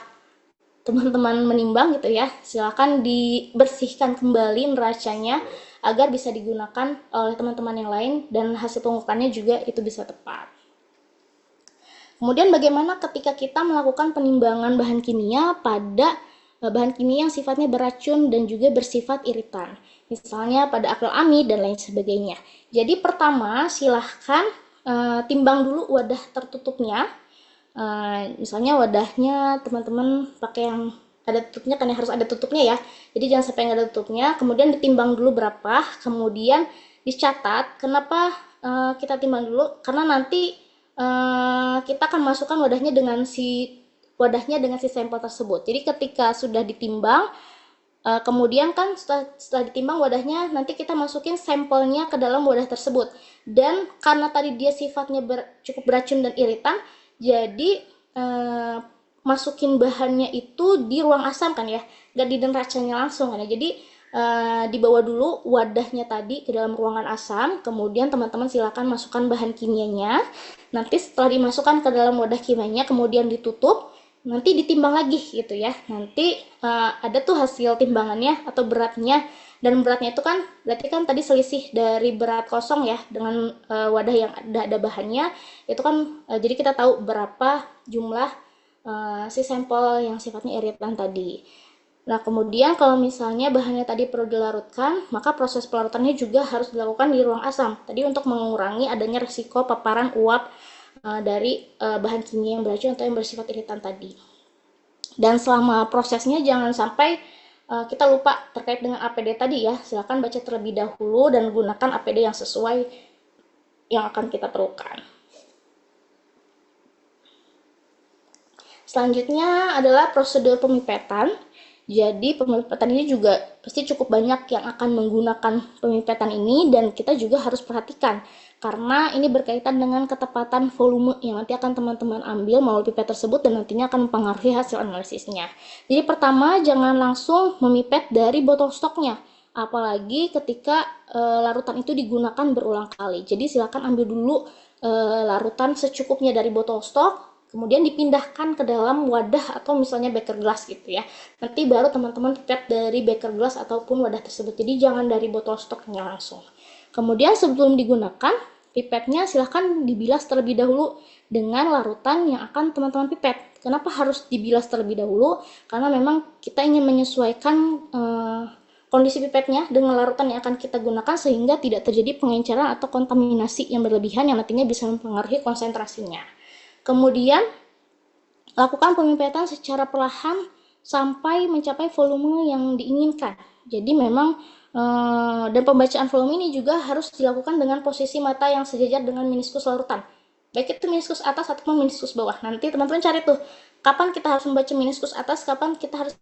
teman-teman menimbang gitu ya, silahkan dibersihkan kembali neracanya agar bisa digunakan oleh teman-teman yang lain dan hasil pengukurannya juga itu bisa tepat. Kemudian bagaimana ketika kita melakukan penimbangan bahan kimia pada bahan kimia yang sifatnya beracun dan juga bersifat iritan, misalnya pada akrilamid dan lain sebagainya. Jadi pertama silahkan timbang dulu wadah tertutupnya. Misalnya wadahnya teman-teman pakai yang ada tutupnya, kan ya, harus ada tutupnya ya. Jadi jangan sampai nggak ada tutupnya. Kemudian ditimbang dulu berapa, kemudian dicatat. Kenapa kita timbang dulu? Karena nanti kita akan masukkan wadahnya dengan si sampel tersebut. Jadi ketika sudah ditimbang, kemudian kan setelah ditimbang wadahnya, nanti kita masukin sampelnya ke dalam wadah tersebut. Dan karena tadi dia sifatnya cukup beracun dan iritan, jadi masukin bahannya itu di ruang asam kan ya, nggak di neracanya langsung kan ya. Jadi dibawa dulu wadahnya tadi ke dalam ruangan asam, kemudian teman-teman silakan masukkan bahan kimianya. Nanti setelah dimasukkan ke dalam wadah kimianya, kemudian ditutup, nanti ditimbang lagi gitu ya. Nanti ada tuh hasil timbangannya atau beratnya, dan beratnya itu kan berarti kan tadi selisih dari berat kosong ya dengan wadah yang ada bahannya itu kan, jadi kita tahu berapa jumlah si sampel yang sifatnya iritan tadi. Nah, kemudian kalau misalnya bahannya tadi perlu dilarutkan, maka proses pelarutannya juga harus dilakukan di ruang asam. Tadi untuk mengurangi adanya risiko paparan uap dari bahan kimia yang beracun atau yang bersifat iritan tadi. Dan selama prosesnya jangan sampai kita lupa terkait dengan APD tadi ya. Silakan baca terlebih dahulu dan gunakan APD yang sesuai yang akan kita perlukan. Selanjutnya adalah prosedur pemipetan. Jadi pemipetan ini juga pasti cukup banyak yang akan menggunakan pemipetan ini, dan kita juga harus perhatikan karena ini berkaitan dengan ketepatan volume yang nanti akan teman-teman ambil melalui pipet tersebut dan nantinya akan mempengaruhi hasil analisisnya. Jadi pertama, jangan langsung memipet dari botol stoknya, apalagi ketika larutan itu digunakan berulang kali. Jadi silakan ambil dulu larutan secukupnya dari botol stok, kemudian dipindahkan ke dalam wadah atau misalnya beker gelas gitu ya. Nanti baru teman-teman pipet dari beker gelas ataupun wadah tersebut. Jadi jangan dari botol stoknya langsung. Kemudian sebelum digunakan, pipetnya silahkan dibilas terlebih dahulu dengan larutan yang akan teman-teman pipet. Kenapa harus dibilas terlebih dahulu? Karena memang kita ingin menyesuaikan kondisi pipetnya dengan larutan yang akan kita gunakan sehingga tidak terjadi pengenceran atau kontaminasi yang berlebihan yang nantinya bisa mempengaruhi konsentrasinya. Kemudian lakukan pemipetan secara perlahan sampai mencapai volume yang diinginkan. Jadi memang dan pembacaan volume ini juga harus dilakukan dengan posisi mata yang sejajar dengan meniskus larutan. Baik itu meniskus atas ataupun meniskus bawah. Nanti teman-teman cari tuh kapan kita harus membaca meniskus atas, kapan kita harus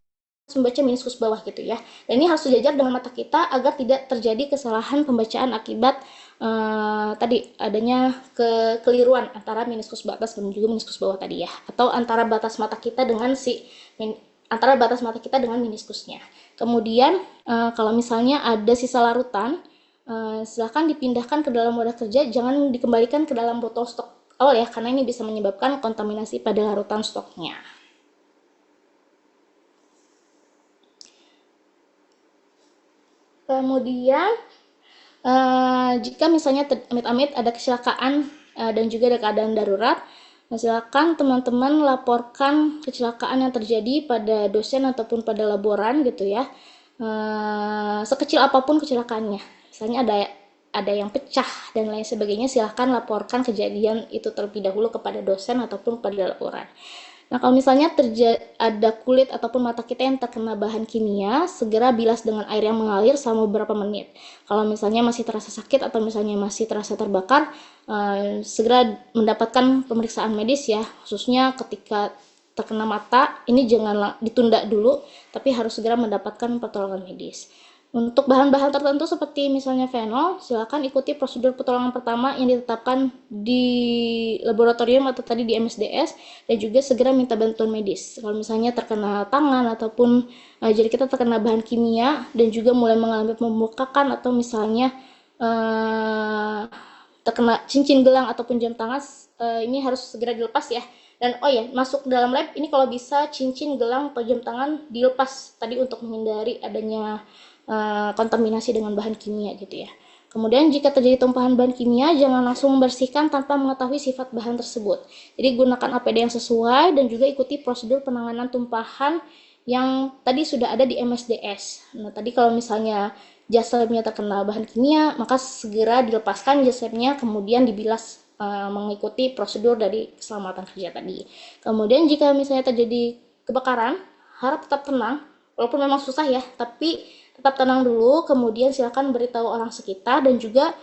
membaca meniskus bawah gitu ya. Dan ini harus sejajar dengan mata kita agar tidak terjadi kesalahan pembacaan akibat tadi adanya kekeliruan antara meniskus atas dan juga meniskus bawah tadi ya, atau antara batas mata kita dengan meniskusnya. Kemudian kalau misalnya ada sisa larutan Silahkan dipindahkan ke dalam wadah kerja, jangan dikembalikan ke dalam botol stok awal ya, karena ini bisa menyebabkan kontaminasi pada larutan stoknya. Kemudian jika misalnya amit-amit ada kecelakaan dan juga ada keadaan darurat, silakan teman-teman laporkan kecelakaan yang terjadi pada dosen ataupun pada laboran gitu ya. Sekecil apapun kecelakaannya, misalnya ada yang pecah dan lain sebagainya, silahkan laporkan kejadian itu terlebih dahulu kepada dosen ataupun pada laporan. Nah, kalau misalnya ada kulit ataupun mata kita yang terkena bahan kimia, segera bilas dengan air yang mengalir selama beberapa menit. Kalau misalnya masih terasa sakit atau misalnya masih terasa terbakar, segera mendapatkan pemeriksaan medis ya, khususnya ketika terkena mata, ini jangan ditunda dulu, tapi harus segera mendapatkan pertolongan medis. Untuk bahan-bahan tertentu seperti misalnya fenol, silakan ikuti prosedur pertolongan pertama yang ditetapkan di laboratorium atau tadi di MSDS, dan juga segera minta bantuan medis. Kalau misalnya terkena tangan ataupun jari kita terkena bahan kimia dan juga mulai mengalami pembengkakan atau misalnya terkena cincin gelang ataupun jam tangan, ini harus segera dilepas ya. Dan oh ya, masuk dalam lab ini kalau bisa cincin, gelang, atau jam tangan dilepas tadi untuk menghindari adanya kontaminasi dengan bahan kimia gitu ya. Kemudian jika terjadi tumpahan bahan kimia, jangan langsung membersihkan tanpa mengetahui sifat bahan tersebut. Jadi gunakan APD yang sesuai dan juga ikuti prosedur penanganan tumpahan yang tadi sudah ada di MSDS. Nah, tadi kalau misalnya jas labnya terkena bahan kimia, maka segera dilepaskan jas labnya, kemudian dibilas mengikuti prosedur dari keselamatan kerja tadi. Kemudian jika misalnya terjadi kebakaran, harap tetap tenang, walaupun memang susah ya, tapi tetap tenang dulu, kemudian silakan beritahu orang sekitar, dan juga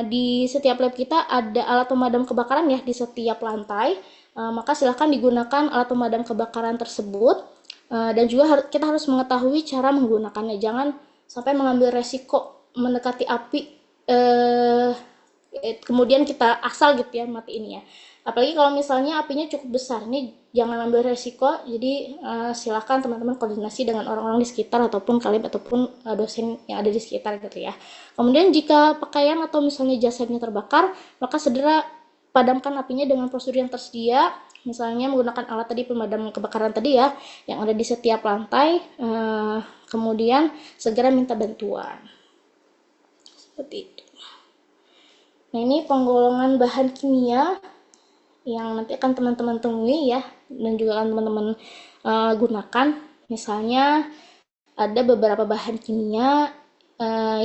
di setiap lab kita ada alat pemadam kebakaran ya di setiap lantai, maka silakan digunakan alat pemadam kebakaran tersebut, dan juga kita harus mengetahui cara menggunakannya, jangan sampai mengambil resiko mendekati api kemudian kita asal gitu ya matiin ya. Apalagi kalau misalnya apinya cukup besar, ini jangan ambil resiko. Jadi silakan teman-teman koordinasi dengan orang-orang di sekitar ataupun kalib ataupun dosen yang ada di sekitar gitu ya. Kemudian jika pakaian atau misalnya jasadnya terbakar, maka segera padamkan apinya dengan prosedur yang tersedia, misalnya menggunakan alat tadi pemadam kebakaran tadi ya, yang ada di setiap lantai. Kemudian segera minta bantuan. Seperti itu. Nah, ini penggolongan bahan kimia yang nanti akan teman-teman temui ya, dan juga akan teman-teman gunakan. Misalnya ada beberapa bahan kimia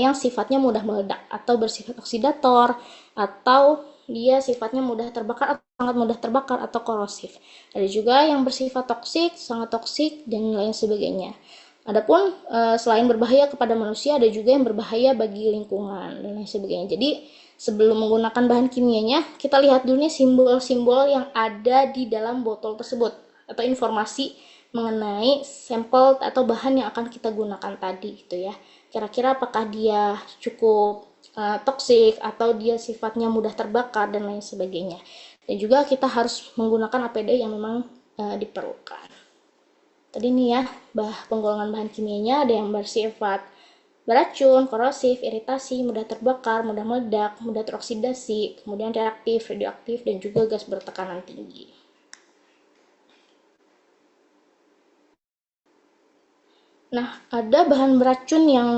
yang sifatnya mudah meledak atau bersifat oksidator, atau dia sifatnya mudah terbakar atau sangat mudah terbakar atau korosif. Ada juga yang bersifat toksik, sangat toksik, dan lain sebagainya. Adapun selain berbahaya kepada manusia, ada juga yang berbahaya bagi lingkungan dan lain sebagainya. Jadi sebelum menggunakan bahan kimianya, kita lihat dulu nih simbol-simbol yang ada di dalam botol tersebut, atau informasi mengenai sampel atau bahan yang akan kita gunakan tadi gitu ya. Kira-kira apakah dia cukup toksik atau dia sifatnya mudah terbakar dan lain sebagainya. Dan juga kita harus menggunakan APD yang memang diperlukan. Tadi nih ya, penggolongan bahan kimianya ada yang bersifat beracun, korosif, iritasi, mudah terbakar, mudah meledak, mudah teroksidasi, kemudian reaktif, radioaktif, dan juga gas bertekanan tinggi. Nah, ada bahan beracun yang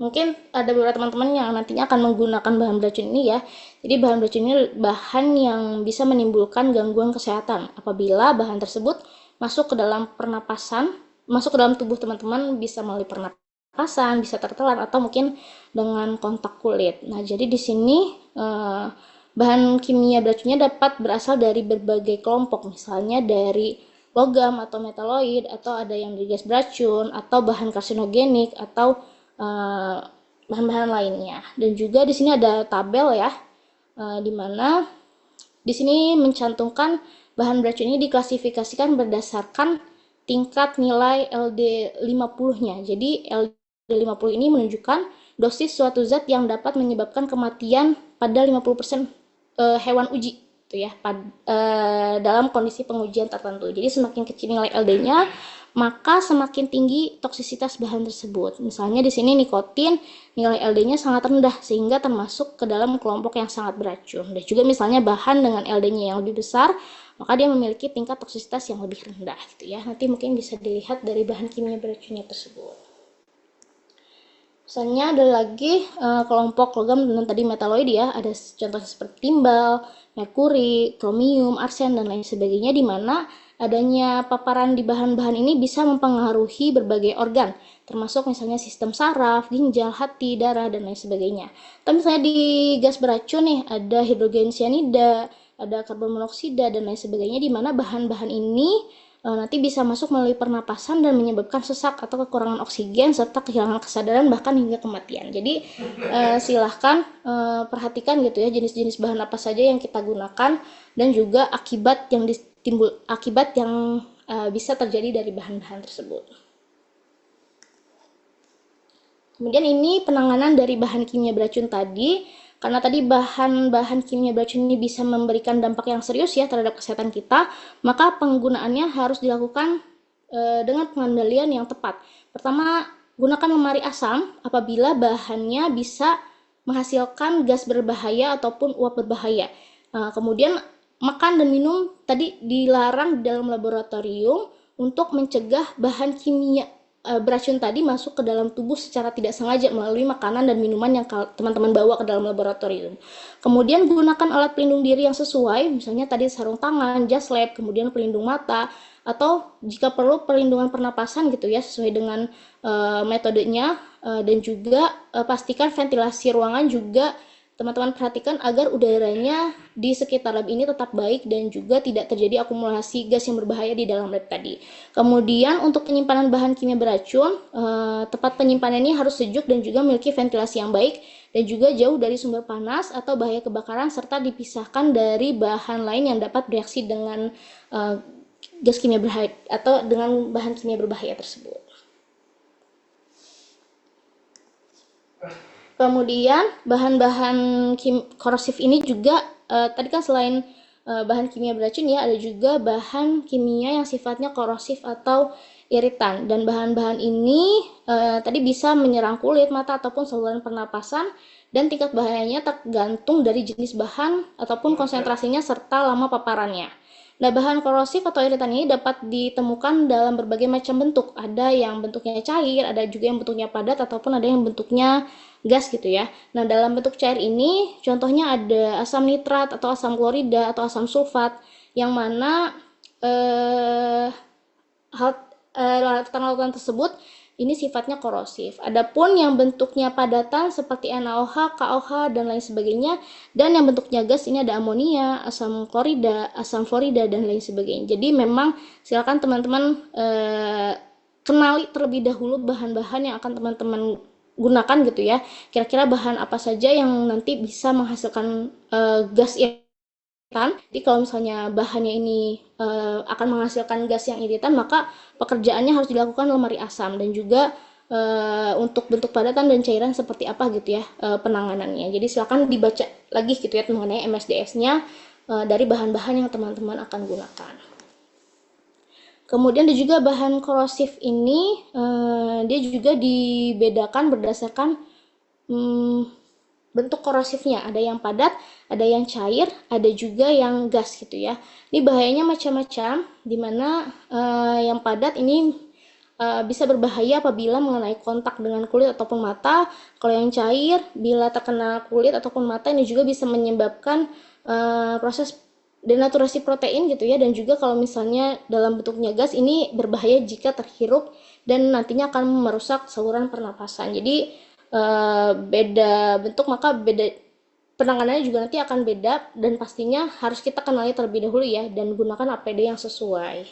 mungkin ada beberapa teman-teman yang nantinya akan menggunakan bahan beracun ini ya. Jadi bahan beracun ini bahan yang bisa menimbulkan gangguan kesehatan apabila bahan tersebut masuk ke dalam pernapasan, masuk ke dalam tubuh teman-teman, bisa melalui pernapasan, bisa tertelan, atau mungkin dengan kontak kulit. Nah, jadi di sini bahan kimia beracunnya dapat berasal dari berbagai kelompok, misalnya dari logam atau metaloid, atau ada yang dari gas beracun, atau bahan karsinogenik, atau bahan-bahan lainnya. Dan juga di sini ada tabel ya, di mana di sini mencantumkan bahan beracun ini diklasifikasikan berdasarkan tingkat nilai LD50-nya. Jadi LD50 ini menunjukkan dosis suatu zat yang dapat menyebabkan kematian pada 50% hewan uji itu ya, dalam kondisi pengujian tertentu. Jadi semakin kecil nilai LD-nya, maka semakin tinggi toksisitas bahan tersebut. Misalnya di sini nikotin, nilai LD-nya sangat rendah sehingga termasuk ke dalam kelompok yang sangat beracun. Dan juga misalnya bahan dengan LD-nya yang lebih besar, maka dia memiliki tingkat toksisitas yang lebih rendah gitu ya. Nanti mungkin bisa dilihat dari bahan kimia beracunnya tersebut. Misalnya ada lagi kelompok logam dengan tadi metaloid ya, ada contohnya seperti timbal, merkuri, kromium, arsen, dan lain sebagainya, di mana adanya paparan di bahan-bahan ini bisa mempengaruhi berbagai organ, termasuk misalnya sistem saraf, ginjal, hati, darah, dan lain sebagainya. Tapi misalnya di gas beracun nih, ada hidrogen cyanida, ada karbon monoksida, dan lain sebagainya, di mana bahan-bahan ini nanti bisa masuk melalui pernapasan dan menyebabkan sesak atau kekurangan oksigen serta kehilangan kesadaran bahkan hingga kematian. Jadi silahkan perhatikan gitu ya jenis-jenis bahan apa saja yang kita gunakan dan juga akibat yang bisa terjadi dari bahan-bahan tersebut. Kemudian ini penanganan dari bahan kimia beracun tadi. Karena tadi bahan-bahan kimia beracun ini bisa memberikan dampak yang serius ya terhadap kesehatan kita, maka penggunaannya harus dilakukan dengan pengendalian yang tepat. Pertama, gunakan lemari asam apabila bahannya bisa menghasilkan gas berbahaya ataupun uap berbahaya. Kemudian makan dan minum tadi dilarang di dalam laboratorium untuk mencegah bahan kimia beracun tadi masuk ke dalam tubuh secara tidak sengaja melalui makanan dan minuman yang teman-teman bawa ke dalam laboratorium. Kemudian gunakan alat pelindung diri yang sesuai, misalnya tadi sarung tangan, jas lab, kemudian pelindung mata, atau jika perlu perlindungan pernapasan gitu ya sesuai dengan metodenya, dan juga pastikan ventilasi ruangan juga teman-teman perhatikan agar udaranya di sekitar lab ini tetap baik dan juga tidak terjadi akumulasi gas yang berbahaya di dalam lab tadi. Kemudian untuk penyimpanan bahan kimia beracun, tempat penyimpanan ini harus sejuk dan juga memiliki ventilasi yang baik dan juga jauh dari sumber panas atau bahaya kebakaran serta dipisahkan dari bahan lain yang dapat bereaksi dengan gas kimia berbahaya atau dengan bahan kimia berbahaya tersebut. Kemudian bahan-bahan korosif ini juga tadi kan selain bahan kimia beracun ya, ada juga bahan kimia yang sifatnya korosif atau iritan, dan bahan-bahan ini tadi bisa menyerang kulit, mata ataupun saluran pernapasan, dan tingkat bahayanya tergantung dari jenis bahan ataupun konsentrasinya serta lama paparannya. Nah, bahan korosif atau iritan ini dapat ditemukan dalam berbagai macam bentuk. Ada yang bentuknya cair, ada juga yang bentuknya padat, ataupun ada yang bentuknya gas gitu ya. Nah, dalam bentuk cair ini contohnya ada asam nitrat atau asam klorida atau asam sulfat, yang mana larutan tersebut ini sifatnya korosif. Adapun yang bentuknya padatan seperti NaOH, KOH, dan lain sebagainya, dan yang bentuknya gas ini ada amonia, asam klorida, asam fluorida, dan lain sebagainya. Jadi memang silakan teman-teman kenali terlebih dahulu bahan-bahan yang akan teman-teman gunakan gitu ya. Kira-kira bahan apa saja yang nanti bisa menghasilkan gas iritan. Jadi kalau misalnya bahannya ini akan menghasilkan gas yang iritan, maka pekerjaannya harus dilakukan lemari asam, dan juga untuk bentuk padatan dan cairan seperti apa gitu ya penanganannya. Jadi silakan dibaca lagi gitu ya mengenai MSDS-nya dari bahan-bahan yang teman-teman akan gunakan. Kemudian ada juga bahan korosif ini, dia juga dibedakan berdasarkan bentuk korosifnya. Ada yang padat, ada yang cair, ada juga yang gas gitu ya. Ini bahayanya macam-macam, dimana yang padat ini bisa berbahaya apabila mengenai kontak dengan kulit ataupun mata. Kalau yang cair, bila terkena kulit ataupun mata, ini juga bisa menyebabkan proses denaturasi protein gitu ya, dan juga kalau misalnya dalam bentuknya gas ini berbahaya jika terhirup dan nantinya akan merusak saluran pernapasan. Jadi beda bentuk maka beda penanganannya juga nanti akan beda, dan pastinya harus kita kenali terlebih dahulu ya, dan gunakan APD yang sesuai.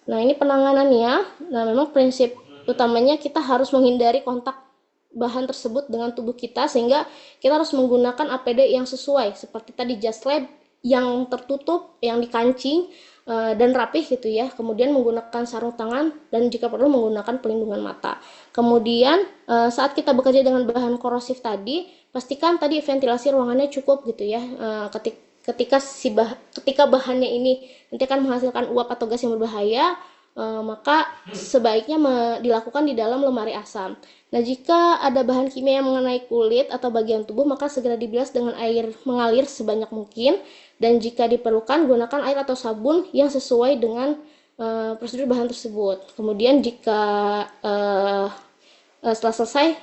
Nah, ini penanganannya. Nah, memang prinsip utamanya kita harus menghindari kontak bahan tersebut dengan tubuh kita, sehingga kita harus menggunakan APD yang sesuai seperti tadi jas lab yang tertutup, yang dikancing dan rapih gitu ya. Kemudian menggunakan sarung tangan dan jika perlu menggunakan pelindungan mata. Kemudian saat kita bekerja dengan bahan korosif tadi, pastikan tadi ventilasi ruangannya cukup gitu ya. ketika bahannya ini nanti akan menghasilkan uap atau gas yang berbahaya, maka sebaiknya dilakukan di dalam lemari asam. Nah, jika ada bahan kimia yang mengenai kulit atau bagian tubuh, maka segera dibilas dengan air mengalir sebanyak mungkin, dan jika diperlukan gunakan air atau sabun yang sesuai dengan prosedur bahan tersebut. Kemudian jika setelah selesai,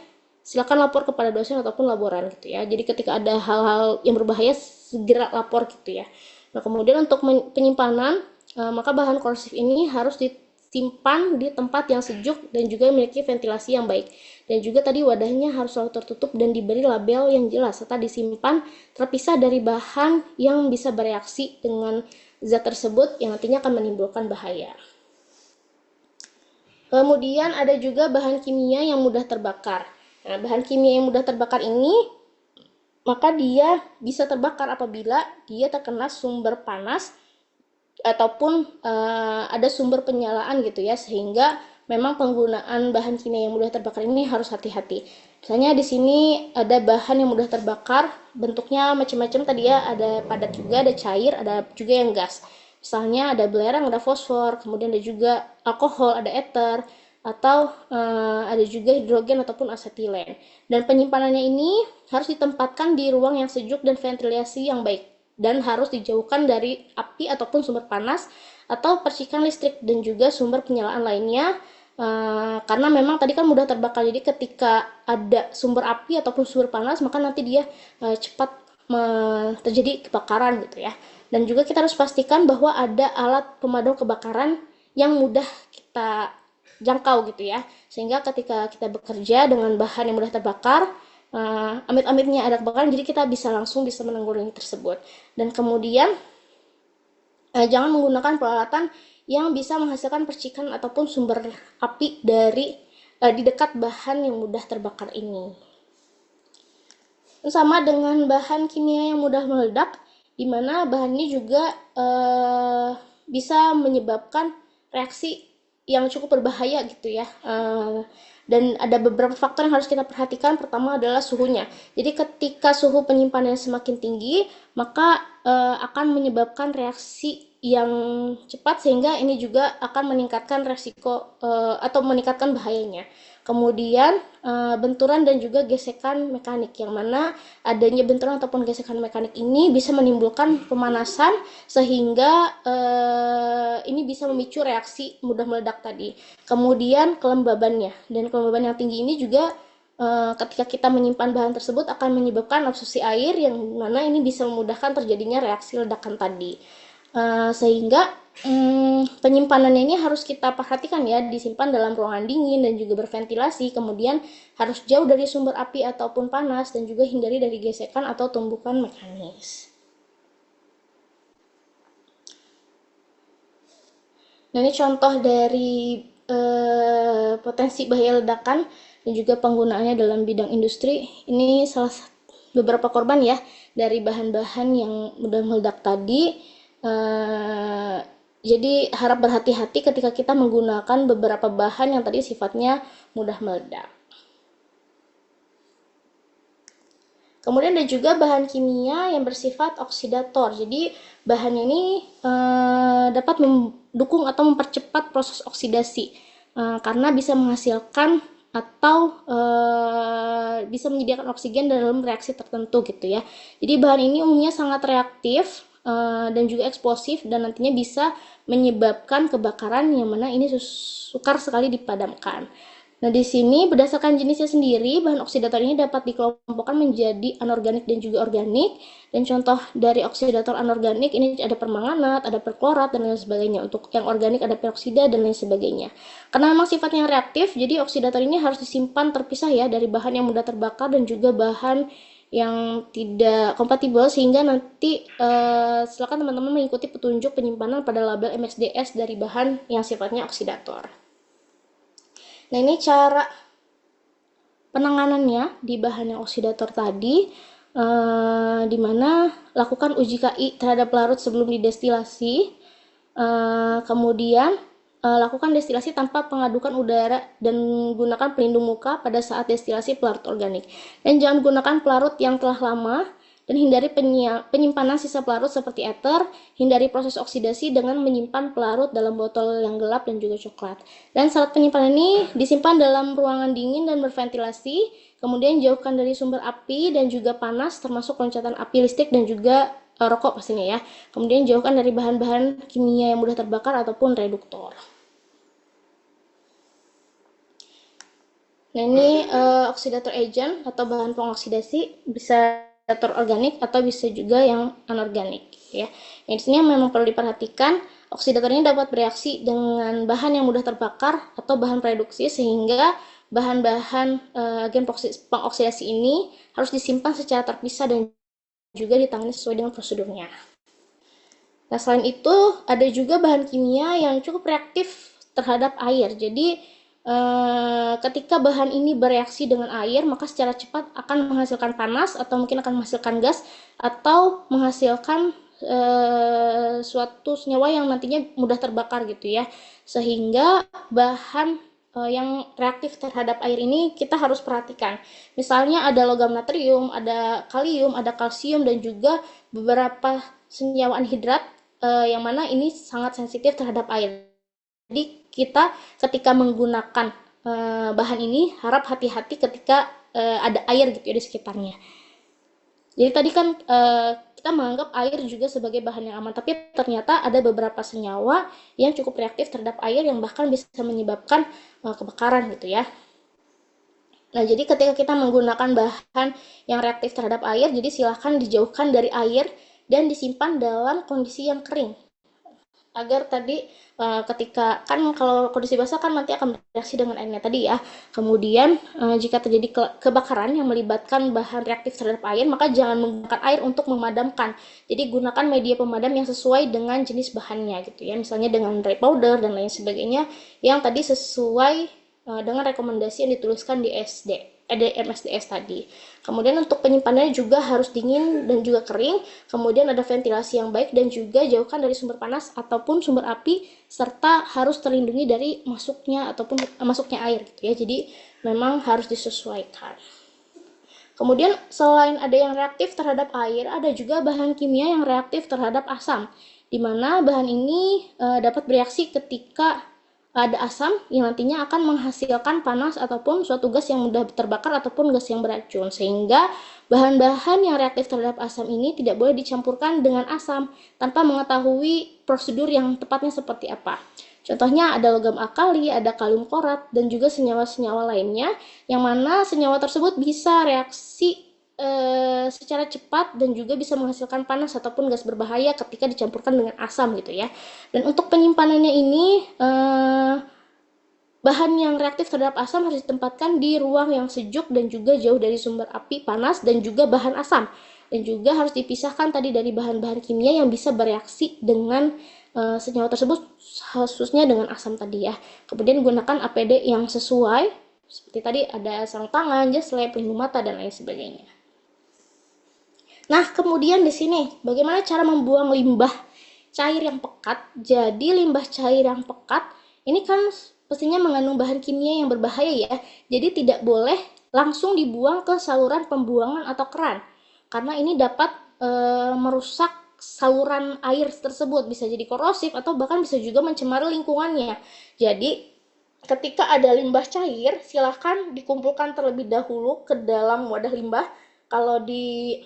silakan lapor kepada dosen ataupun laboran gitu ya. Jadi ketika ada hal-hal yang berbahaya segera lapor gitu ya. Nah, kemudian untuk penyimpanan, maka bahan korosif ini harus disimpan di tempat yang sejuk dan juga memiliki ventilasi yang baik. Dan juga tadi wadahnya harus selalu tertutup dan diberi label yang jelas, serta disimpan terpisah dari bahan yang bisa bereaksi dengan zat tersebut yang nantinya akan menimbulkan bahaya. Kemudian ada juga bahan kimia yang mudah terbakar. Nah, bahan kimia yang mudah terbakar ini, maka dia bisa terbakar apabila dia terkena sumber panas ataupun ada sumber penyalaan gitu ya, sehingga memang penggunaan bahan kimia yang mudah terbakar ini harus hati-hati. Misalnya di sini ada bahan yang mudah terbakar, bentuknya macam-macam tadi ya, ada padat juga, ada cair, ada juga yang gas. Misalnya ada belerang, ada fosfor, kemudian ada juga alkohol, ada ether, atau ada juga hidrogen ataupun asetilen. Dan penyimpanannya ini harus ditempatkan di ruang yang sejuk dan ventilasi yang baik, dan harus dijauhkan dari api ataupun sumber panas atau percikan listrik dan juga sumber penyalaan lainnya, karena memang tadi kan mudah terbakar. Jadi ketika ada sumber api ataupun sumber panas, maka nanti dia cepat terjadi kebakaran gitu ya. Dan juga kita harus pastikan bahwa ada alat pemadam kebakaran yang mudah kita jangkau gitu ya, sehingga ketika kita bekerja dengan bahan yang mudah terbakar, amit-amitnya ada kebakaran, jadi kita bisa menanggulangi tersebut. Dan kemudian jangan menggunakan peralatan yang bisa menghasilkan percikan ataupun sumber api di dekat bahan yang mudah terbakar ini. Sama dengan bahan kimia yang mudah meledak, di mana bahan ini juga bisa menyebabkan reaksi yang cukup berbahaya gitu ya. Dan ada beberapa faktor yang harus kita perhatikan. Pertama adalah suhunya. Jadi ketika suhu penyimpanan semakin tinggi, maka akan menyebabkan reaksi yang cepat, sehingga ini juga akan meningkatkan resiko atau meningkatkan bahayanya. Kemudian benturan dan juga gesekan mekanik, yang mana adanya benturan ataupun gesekan mekanik ini bisa menimbulkan pemanasan, sehingga ini bisa memicu reaksi mudah meledak tadi. Kemudian kelembabannya, dan kelembaban yang tinggi ini juga ketika kita menyimpan bahan tersebut akan menyebabkan absorpsi air, yang mana ini bisa memudahkan terjadinya reaksi ledakan tadi. Sehingga penyimpanannya ini harus kita perhatikan ya, disimpan dalam ruangan dingin dan juga berventilasi, kemudian harus jauh dari sumber api ataupun panas, dan juga hindari dari gesekan atau tumbukan mekanis. Nah, ini contoh dari potensi bahaya ledakan dan juga penggunaannya dalam bidang industri. Ini beberapa korban ya dari bahan-bahan yang mudah meledak tadi. Jadi harap berhati-hati ketika kita menggunakan beberapa bahan yang tadi sifatnya mudah meledak. Kemudian ada juga bahan kimia yang bersifat oksidator. Jadi bahan ini dapat mendukung atau mempercepat proses oksidasi karena bisa menghasilkan atau bisa menyediakan oksigen dalam reaksi tertentu gitu ya. Jadi bahan ini umumnya sangat reaktif dan juga eksplosif, dan nantinya bisa menyebabkan kebakaran, yang mana ini sukar sekali dipadamkan. Nah, di sini berdasarkan jenisnya sendiri, bahan oksidator ini dapat dikelompokkan menjadi anorganik dan juga organik. Dan contoh dari oksidator anorganik ini ada permanganat, ada perklorat, dan lain sebagainya. Untuk yang organik ada peroksida dan lain sebagainya. Karena memang sifatnya reaktif, jadi oksidator ini harus disimpan terpisah ya dari bahan yang mudah terbakar dan juga bahan yang tidak kompatibel, sehingga nanti silakan teman-teman mengikuti petunjuk penyimpanan pada label MSDS dari bahan yang sifatnya oksidator. Nah, ini cara penanganannya di bahan yang oksidator tadi, di mana lakukan uji KI terhadap larut sebelum didestilasi, kemudian lakukan destilasi tanpa pengadukan udara, dan gunakan pelindung muka pada saat destilasi pelarut organik. Dan jangan gunakan pelarut yang telah lama, dan hindari penyimpanan sisa pelarut seperti ether. Hindari proses oksidasi dengan menyimpan pelarut dalam botol yang gelap dan juga coklat. Dan saat penyimpanan ini disimpan dalam ruangan dingin dan berventilasi. Kemudian jauhkan dari sumber api dan juga panas, termasuk loncatan api listrik dan juga rokok pastinya ya. Kemudian jauhkan dari bahan-bahan kimia yang mudah terbakar ataupun reduktor. Nah, ini oxidator agent atau bahan pengoksidasi, bisa oksidator organik atau bisa juga yang anorganik ya. Yang di sini memang perlu diperhatikan, oksidator ini dapat bereaksi dengan bahan yang mudah terbakar atau bahan reduksi, sehingga bahan-bahan agen pengoksidasi ini harus disimpan secara terpisah dan juga ditangani sesuai dengan prosedurnya. Nah, selain itu ada juga bahan kimia yang cukup reaktif terhadap air. Jadi ketika bahan ini bereaksi dengan air, maka secara cepat akan menghasilkan panas atau mungkin akan menghasilkan gas atau menghasilkan suatu senyawa yang nantinya mudah terbakar gitu ya. Sehingga bahan yang reaktif terhadap air ini kita harus perhatikan. Misalnya ada logam natrium, ada kalium, ada kalsium, dan juga beberapa senyawa anhidrat yang mana ini sangat sensitif terhadap air. Jadi kita ketika menggunakan bahan ini harap hati-hati ketika ada air gitu ya di sekitarnya. Jadi tadi kan kita menganggap air juga sebagai bahan yang aman, tapi ternyata ada beberapa senyawa yang cukup reaktif terhadap air yang bahkan bisa menyebabkan kebakaran gitu ya. Nah, jadi ketika kita menggunakan bahan yang reaktif terhadap air, jadi silahkan dijauhkan dari air dan disimpan dalam kondisi yang kering. Agar tadi ketika kan kalau kondisi basah kan nanti akan bereaksi dengan airnya tadi ya. Kemudian jika terjadi kebakaran yang melibatkan bahan reaktif terhadap air, maka jangan menggunakan air untuk memadamkan. Jadi gunakan media pemadam yang sesuai dengan jenis bahannya gitu ya. Misalnya dengan dry powder dan lain sebagainya yang tadi sesuai dengan rekomendasi yang dituliskan di MSDS tadi. Kemudian untuk penyimpanannya juga harus dingin dan juga kering. Kemudian ada ventilasi yang baik dan juga jauhkan dari sumber panas ataupun sumber api, serta harus terlindungi dari masuknya air gitu ya. Jadi memang harus disesuaikan. Kemudian selain ada yang reaktif terhadap air, ada juga bahan kimia yang reaktif terhadap asam, di mana bahan ini dapat bereaksi ketika ada asam yang nantinya akan menghasilkan panas ataupun suatu gas yang mudah terbakar ataupun gas yang beracun, sehingga bahan-bahan yang reaktif terhadap asam ini tidak boleh dicampurkan dengan asam tanpa mengetahui prosedur yang tepatnya seperti apa. Contohnya ada logam alkali, ada kalium klorat, dan juga senyawa-senyawa lainnya yang mana senyawa tersebut bisa reaksi secara cepat dan juga bisa menghasilkan panas ataupun gas berbahaya ketika dicampurkan dengan asam gitu ya. Dan untuk penyimpanannya ini bahan yang reaktif terhadap asam harus ditempatkan di ruang yang sejuk dan juga jauh dari sumber api panas dan juga bahan asam. Dan juga harus dipisahkan tadi dari bahan-bahan kimia yang bisa bereaksi dengan senyawa tersebut, khususnya dengan asam tadi ya. Kemudian gunakan APD yang sesuai, seperti tadi ada sarung tangan, jas lab, pelindung mata, dan lain sebagainya. Nah, kemudian di sini bagaimana cara membuang limbah cair yang pekat? Jadi limbah cair yang pekat ini kan pastinya mengandung bahan kimia yang berbahaya ya. Jadi tidak boleh langsung dibuang ke saluran pembuangan atau keran, karena ini dapat merusak saluran air tersebut, bisa jadi korosif atau bahkan bisa juga mencemari lingkungannya. Jadi ketika ada limbah cair, silahkan dikumpulkan terlebih dahulu ke dalam wadah limbah. Kalau di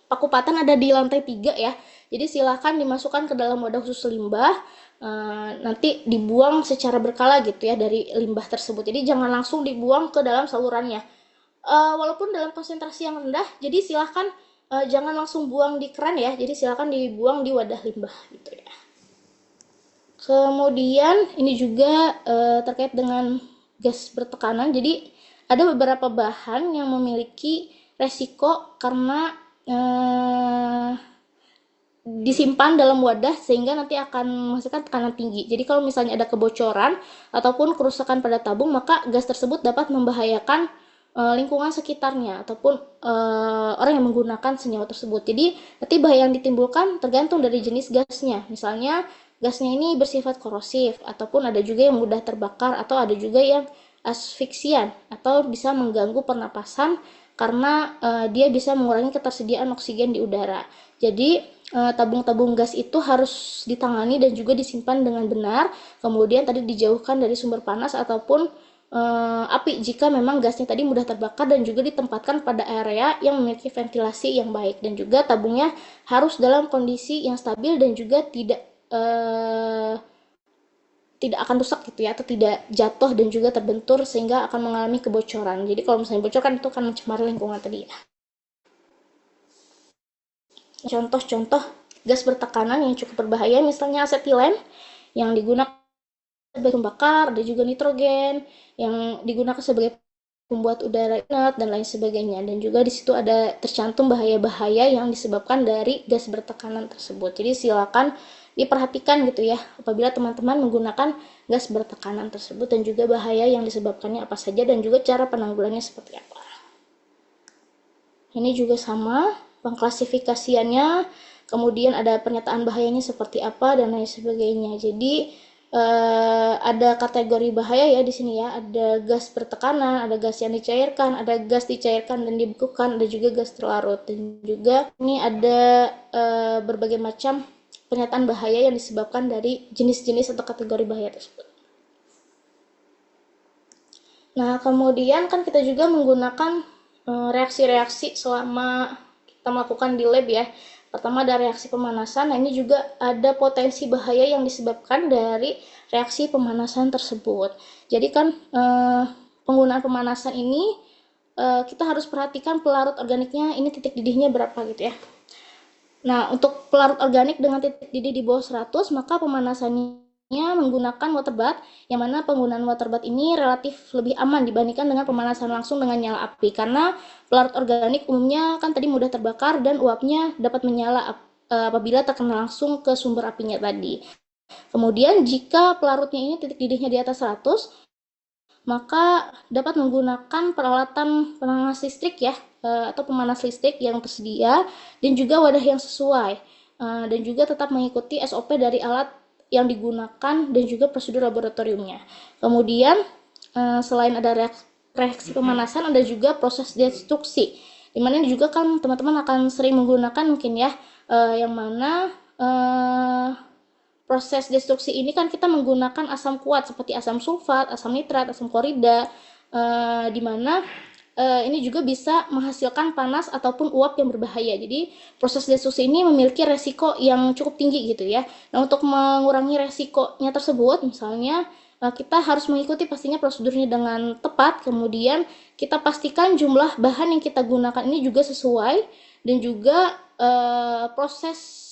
Pakupatan ada di lantai 3 ya. Jadi silahkan dimasukkan ke dalam wadah khusus limbah. Nanti dibuang secara berkala gitu ya dari limbah tersebut. Jadi jangan langsung dibuang ke dalam salurannya. Walaupun dalam konsentrasi yang rendah, jadi silahkan jangan langsung buang di keran ya. Jadi silahkan dibuang di wadah limbah gitu ya. Kemudian ini juga terkait dengan gas bertekanan. Jadi ada beberapa bahan yang memiliki resiko karena disimpan dalam wadah sehingga nanti akan menghasilkan tekanan tinggi. Jadi kalau misalnya ada kebocoran ataupun kerusakan pada tabung, maka gas tersebut dapat membahayakan lingkungan sekitarnya ataupun orang yang menggunakan senyawa tersebut. Jadi nanti bahaya yang ditimbulkan tergantung dari jenis gasnya. Misalnya gasnya ini bersifat korosif, ataupun ada juga yang mudah terbakar, atau ada juga yang asfiksian atau bisa mengganggu pernapasan karena dia bisa mengurangi ketersediaan oksigen di udara. Jadi tabung-tabung gas itu harus ditangani dan juga disimpan dengan benar, kemudian tadi dijauhkan dari sumber panas ataupun api jika memang gasnya tadi mudah terbakar, dan juga ditempatkan pada area yang memiliki ventilasi yang baik, dan juga tabungnya harus dalam kondisi yang stabil dan juga tidak akan rusak gitu ya, atau tidak jatuh dan juga terbentur sehingga akan mengalami kebocoran. Jadi kalau misalnya bocor kan itu akan mencemari lingkungan tadi ya. Contoh-contoh gas bertekanan yang cukup berbahaya misalnya asetilen yang digunakan sebagai pembakar, ada juga nitrogen yang digunakan sebagai pembuat udara inert dan lain sebagainya, dan juga di situ ada tercantum bahaya-bahaya yang disebabkan dari gas bertekanan tersebut. Jadi silakan diperhatikan gitu ya apabila teman-teman menggunakan gas bertekanan tersebut, dan juga bahaya yang disebabkannya apa saja dan juga cara penanggulangannya seperti apa. Ini juga sama pengklasifikasiannya, kemudian ada pernyataan bahayanya seperti apa dan lain sebagainya. Jadi ada kategori bahaya ya di sini ya, ada gas bertekanan, ada gas yang dicairkan, ada gas dicairkan dan dibekukan, ada juga gas terlarut, dan juga ini ada berbagai macam pernyataan bahaya yang disebabkan dari jenis-jenis atau kategori bahaya tersebut. Nah, kemudian kan kita juga menggunakan reaksi-reaksi selama kita melakukan di lab ya. Pertama ada reaksi pemanasan. Nah, ini juga ada potensi bahaya yang disebabkan dari reaksi pemanasan tersebut. Jadi kan penggunaan pemanasan ini kita harus perhatikan pelarut organiknya ini titik didihnya berapa gitu ya. Nah, untuk pelarut organik dengan titik didih di bawah 100, maka pemanasannya menggunakan water bath, yang mana penggunaan water bath ini relatif lebih aman dibandingkan dengan pemanasan langsung dengan nyala api, karena pelarut organik umumnya kan tadi mudah terbakar dan uapnya dapat menyala apabila terkena langsung ke sumber apinya tadi. Kemudian jika pelarutnya ini titik didihnya di atas 100, maka dapat menggunakan peralatan pemanas listrik ya, atau pemanas listrik yang tersedia, dan juga wadah yang sesuai, dan juga tetap mengikuti SOP dari alat yang digunakan dan juga prosedur laboratoriumnya. Kemudian selain ada reaksi pemanasan, ada juga proses destruksi, dimana juga kan teman-teman akan sering menggunakan mungkin ya, yang mana proses destruksi ini kan kita menggunakan asam kuat seperti asam sulfat, asam nitrat, asam klorida, di mana ini juga bisa menghasilkan panas ataupun uap yang berbahaya. Jadi proses destruksi ini memiliki resiko yang cukup tinggi gitu ya. Nah, untuk mengurangi resikonya tersebut, misalnya kita harus mengikuti pastinya prosedurnya dengan tepat, kemudian kita pastikan jumlah bahan yang kita gunakan ini juga sesuai, dan juga proses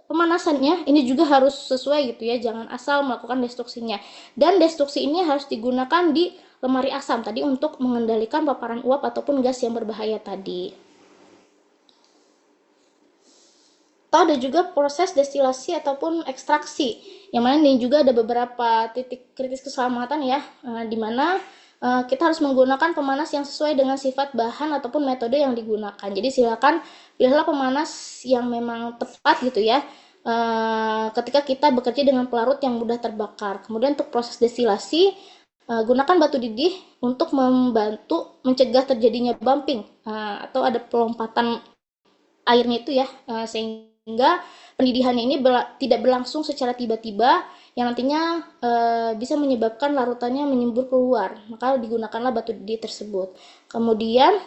pemanasannya ini juga harus sesuai gitu ya, jangan asal melakukan destruksinya. Dan destruksi ini harus digunakan di lemari asam tadi untuk mengendalikan paparan uap ataupun gas yang berbahaya tadi. Atau ada juga proses destilasi ataupun ekstraksi, yang mana ini juga ada beberapa titik kritis keselamatan ya, di mana kita harus menggunakan pemanas yang sesuai dengan sifat bahan ataupun metode yang digunakan. Jadi silakan pilihlah pemanas yang memang tepat gitu ya, ketika kita bekerja dengan pelarut yang mudah terbakar. Kemudian untuk proses destilasi, gunakan batu didih untuk membantu mencegah terjadinya bumping, atau ada pelompatan airnya itu ya, sehingga pendidihannya ini tidak berlangsung secara tiba-tiba, yang nantinya bisa menyebabkan larutannya menyembur keluar, maka digunakanlah batu didih tersebut. Kemudian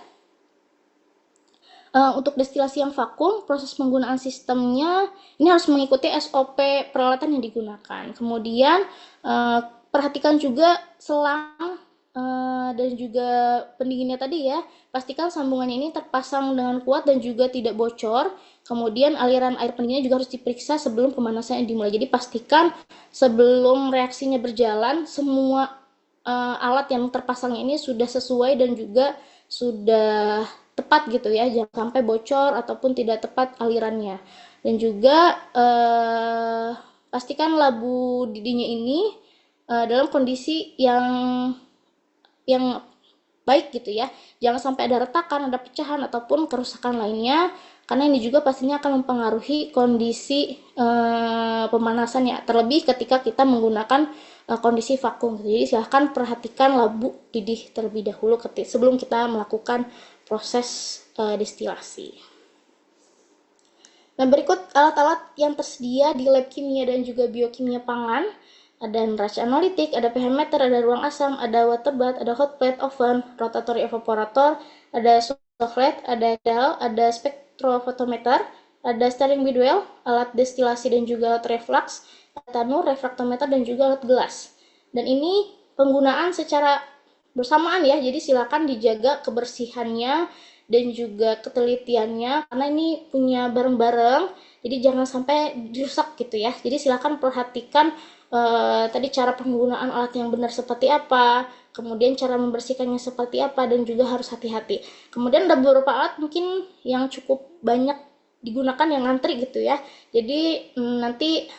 untuk destilasi yang vakum, proses penggunaan sistemnya ini harus mengikuti SOP peralatan yang digunakan. Kemudian perhatikan juga selang dan juga pendinginnya tadi ya, pastikan sambungannya ini terpasang dengan kuat dan juga tidak bocor. Kemudian aliran air pendinginnya juga harus diperiksa sebelum pemanasan dimulai. Jadi pastikan sebelum reaksinya berjalan, semua alat yang terpasangnya ini sudah sesuai dan juga sudah tepat gitu ya, jangan sampai bocor ataupun tidak tepat alirannya. Dan juga pastikan labu didihnya ini dalam kondisi yang baik gitu ya, jangan sampai ada retakan, ada pecahan ataupun kerusakan lainnya, karena ini juga pastinya akan mempengaruhi kondisi pemanasan ya, terlebih ketika kita menggunakan kondisi vakum. Jadi silahkan perhatikan labu didih terlebih dahulu sebelum kita melakukan proses destilasi. Nah, berikut alat-alat yang tersedia di lab kimia dan juga biokimia pangan. Ada neraca analitik, ada pH meter, ada ruang asam, ada water bath, ada hot plate, oven, rotatory evaporator, ada soflet, ada gel, ada spektrofotometer, ada stirring bed well, alat destilasi dan juga alat reflux, tanur, refraktometer, dan juga alat gelas. Dan ini penggunaan secara bersamaan ya, jadi silakan dijaga kebersihannya dan juga ketelitiannya, karena ini punya bareng-bareng, jadi jangan sampai dirusak gitu ya. Jadi silakan perhatikan tadi cara penggunaan alat yang benar seperti apa, kemudian cara membersihkannya seperti apa, dan juga harus hati-hati. Kemudian ada beberapa alat mungkin yang cukup banyak digunakan yang ngantri gitu ya. Jadi nanti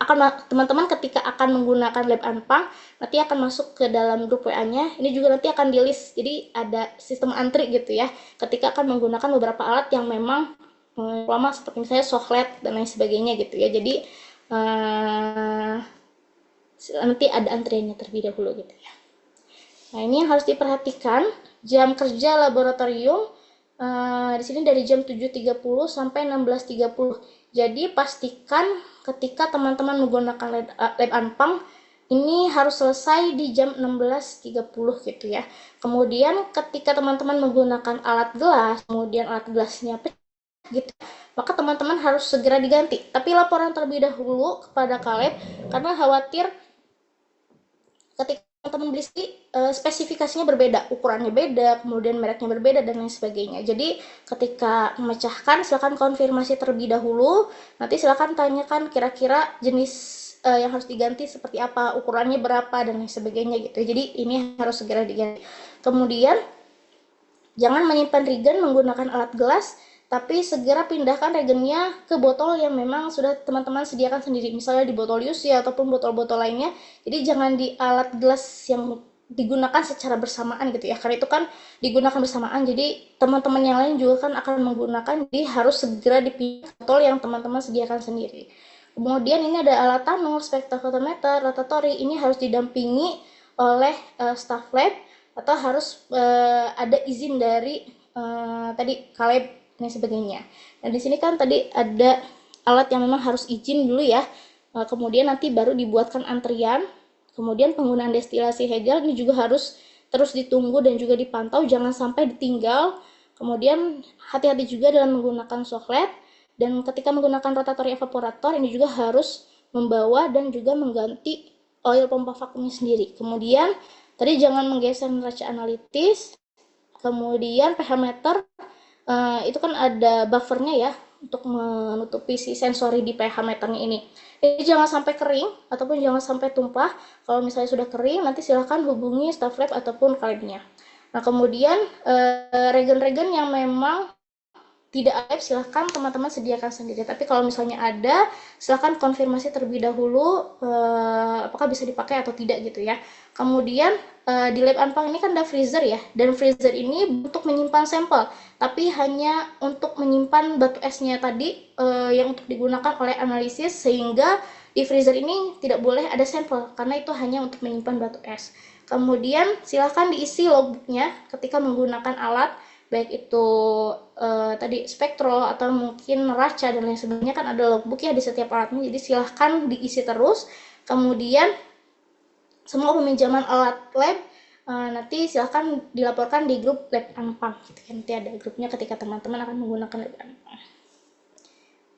akan teman-teman ketika akan menggunakan lab anpang nanti akan masuk ke dalam grup WA-nya. Ini juga nanti akan di list. Jadi ada sistem antri gitu ya. Ketika akan menggunakan beberapa alat yang memang lama seperti misalnya soflet dan lain sebagainya gitu ya. Jadi nanti ada antriannya terlebih dahulu gitu ya. Nah, ini yang harus diperhatikan, jam kerja laboratorium di sini dari jam 7.30 sampai 16.30. Jadi pastikan ketika teman-teman menggunakan lab anpang ini harus selesai di jam 16.30 gitu ya. Kemudian ketika teman-teman menggunakan alat gelas, kemudian alat gelasnya pecah gitu, maka teman-teman harus segera diganti. Tapi laporan terlebih dahulu kepada Kaleb karena khawatir ketika teman-teman beli spesifikasinya berbeda, ukurannya beda, kemudian mereknya berbeda dan lain sebagainya. Jadi ketika memecahkan silakan konfirmasi terlebih dahulu. Nanti silakan tanyakan kira-kira jenis yang harus diganti seperti apa, ukurannya berapa dan lain sebagainya gitu. Jadi ini harus segera diganti. Kemudian jangan menyimpan regen menggunakan alat gelas, tapi segera pindahkan regennya ke botol yang memang sudah teman-teman sediakan sendiri, misalnya di botol UC ataupun botol-botol lainnya. Jadi jangan di alat gelas yang digunakan secara bersamaan gitu ya, karena itu kan digunakan bersamaan, jadi teman-teman yang lain juga kan akan menggunakan, jadi harus segera dipindah botol yang teman-teman sediakan sendiri. Kemudian ini ada alat tanur, spektrofotometer, rotatory, ini harus didampingi oleh staff lab atau harus ada izin dari tadi Kaleb dan sebagainya. Nah, di sini kan tadi ada alat yang memang harus izin dulu ya. Kemudian nanti baru dibuatkan antrian. Kemudian penggunaan destilasi Hegel ini juga harus terus ditunggu dan juga dipantau, jangan sampai ditinggal. Kemudian hati-hati juga dalam menggunakan soflet, dan ketika menggunakan rotatory evaporator ini juga harus membawa dan juga mengganti oil pompa vakumnya sendiri. Kemudian tadi jangan menggeser neraca analitis. Kemudian pH meter itu kan ada buffernya ya untuk menutupi si sensori di pH meternya ini. Jadi jangan sampai kering ataupun jangan sampai tumpah. Kalau misalnya sudah kering, nanti silahkan hubungi staff lab ataupun Kalebnya. Nah, kemudian regen-regen yang memang tidak ada, silahkan teman-teman sediakan sendiri. Tapi kalau misalnya ada, silahkan konfirmasi terlebih dahulu apakah bisa dipakai atau tidak gitu ya. Kemudian di lab anpang ini kan ada freezer ya, dan freezer ini untuk menyimpan sampel, tapi hanya untuk menyimpan batu esnya tadi yang untuk digunakan oleh analisis, sehingga di freezer ini tidak boleh ada sampel karena itu hanya untuk menyimpan batu es. Kemudian silahkan diisi logbooknya ketika menggunakan alat, baik itu tadi spektro atau mungkin neraca dan lain sebagainya, kan ada logbook ya di setiap alatnya, jadi silahkan diisi terus. Kemudian semua peminjaman alat lab nanti silahkan dilaporkan di grup lab anpang gitu. Nanti ada grupnya ketika teman-teman akan menggunakan lab anpang.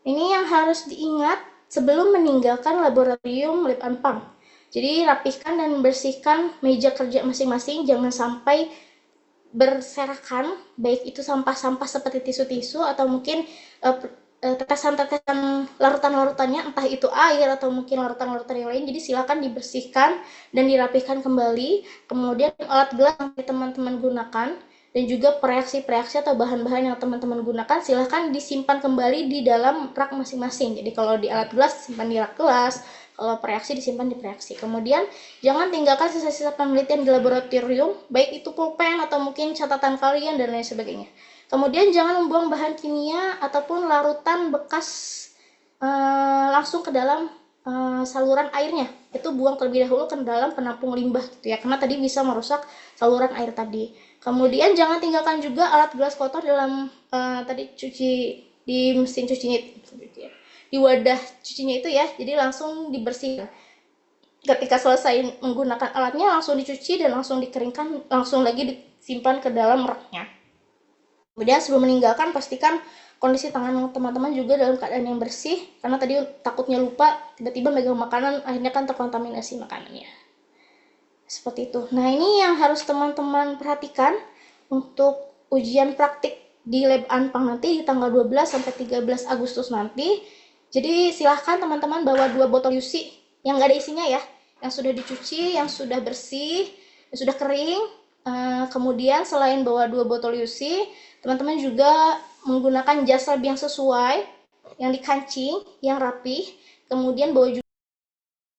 Ini yang harus diingat sebelum meninggalkan laboratorium lab anpang. Jadi rapihkan dan bersihkan meja kerja masing-masing, jangan sampai berserakan, baik itu sampah-sampah seperti tisu-tisu atau mungkin tetesan-tetesan larutan-larutannya, entah itu air atau mungkin larutan-larutan yang lain. Jadi silakan dibersihkan dan dirapihkan kembali. Kemudian alat gelas yang teman-teman gunakan dan juga preaksi-preaksi atau bahan-bahan yang teman-teman gunakan silahkan disimpan kembali di dalam rak masing-masing. Jadi kalau di alat gelas disimpan di rak gelas, kalau preaksi disimpan di preaksi. Kemudian jangan tinggalkan sisa-sisa penelitian di laboratorium, baik itu pulpen atau mungkin catatan kalian dan lain sebagainya. Kemudian jangan membuang bahan kimia ataupun larutan bekas langsung ke dalam saluran airnya, itu buang terlebih dahulu ke dalam penampung limbah gitu ya, karena tadi bisa merusak saluran air tadi. Kemudian jangan tinggalkan juga alat gelas kotor dalam tadi cuci di mesin cucinya, di wadah cucinya itu ya, jadi langsung dibersihkan. Ketika selesai menggunakan alatnya langsung dicuci dan langsung dikeringkan, langsung lagi disimpan ke dalam raknya. Kemudian sebelum meninggalkan pastikan kondisi tangan teman-teman juga dalam keadaan yang bersih, karena tadi takutnya lupa tiba-tiba megang makanan, akhirnya kan terkontaminasi makanannya. Seperti itu. Nah, ini yang harus teman-teman perhatikan untuk ujian praktik di Lab Anpang nanti di tanggal 12 sampai 13 Agustus nanti. Jadi silahkan teman-teman bawa 2 botol UC yang nggak ada isinya ya, yang sudah dicuci, yang sudah bersih, yang sudah kering. Kemudian selain bawa 2 botol UC, teman-teman juga menggunakan jas lab yang sesuai, yang dikancing, yang rapi. Kemudian bawa juga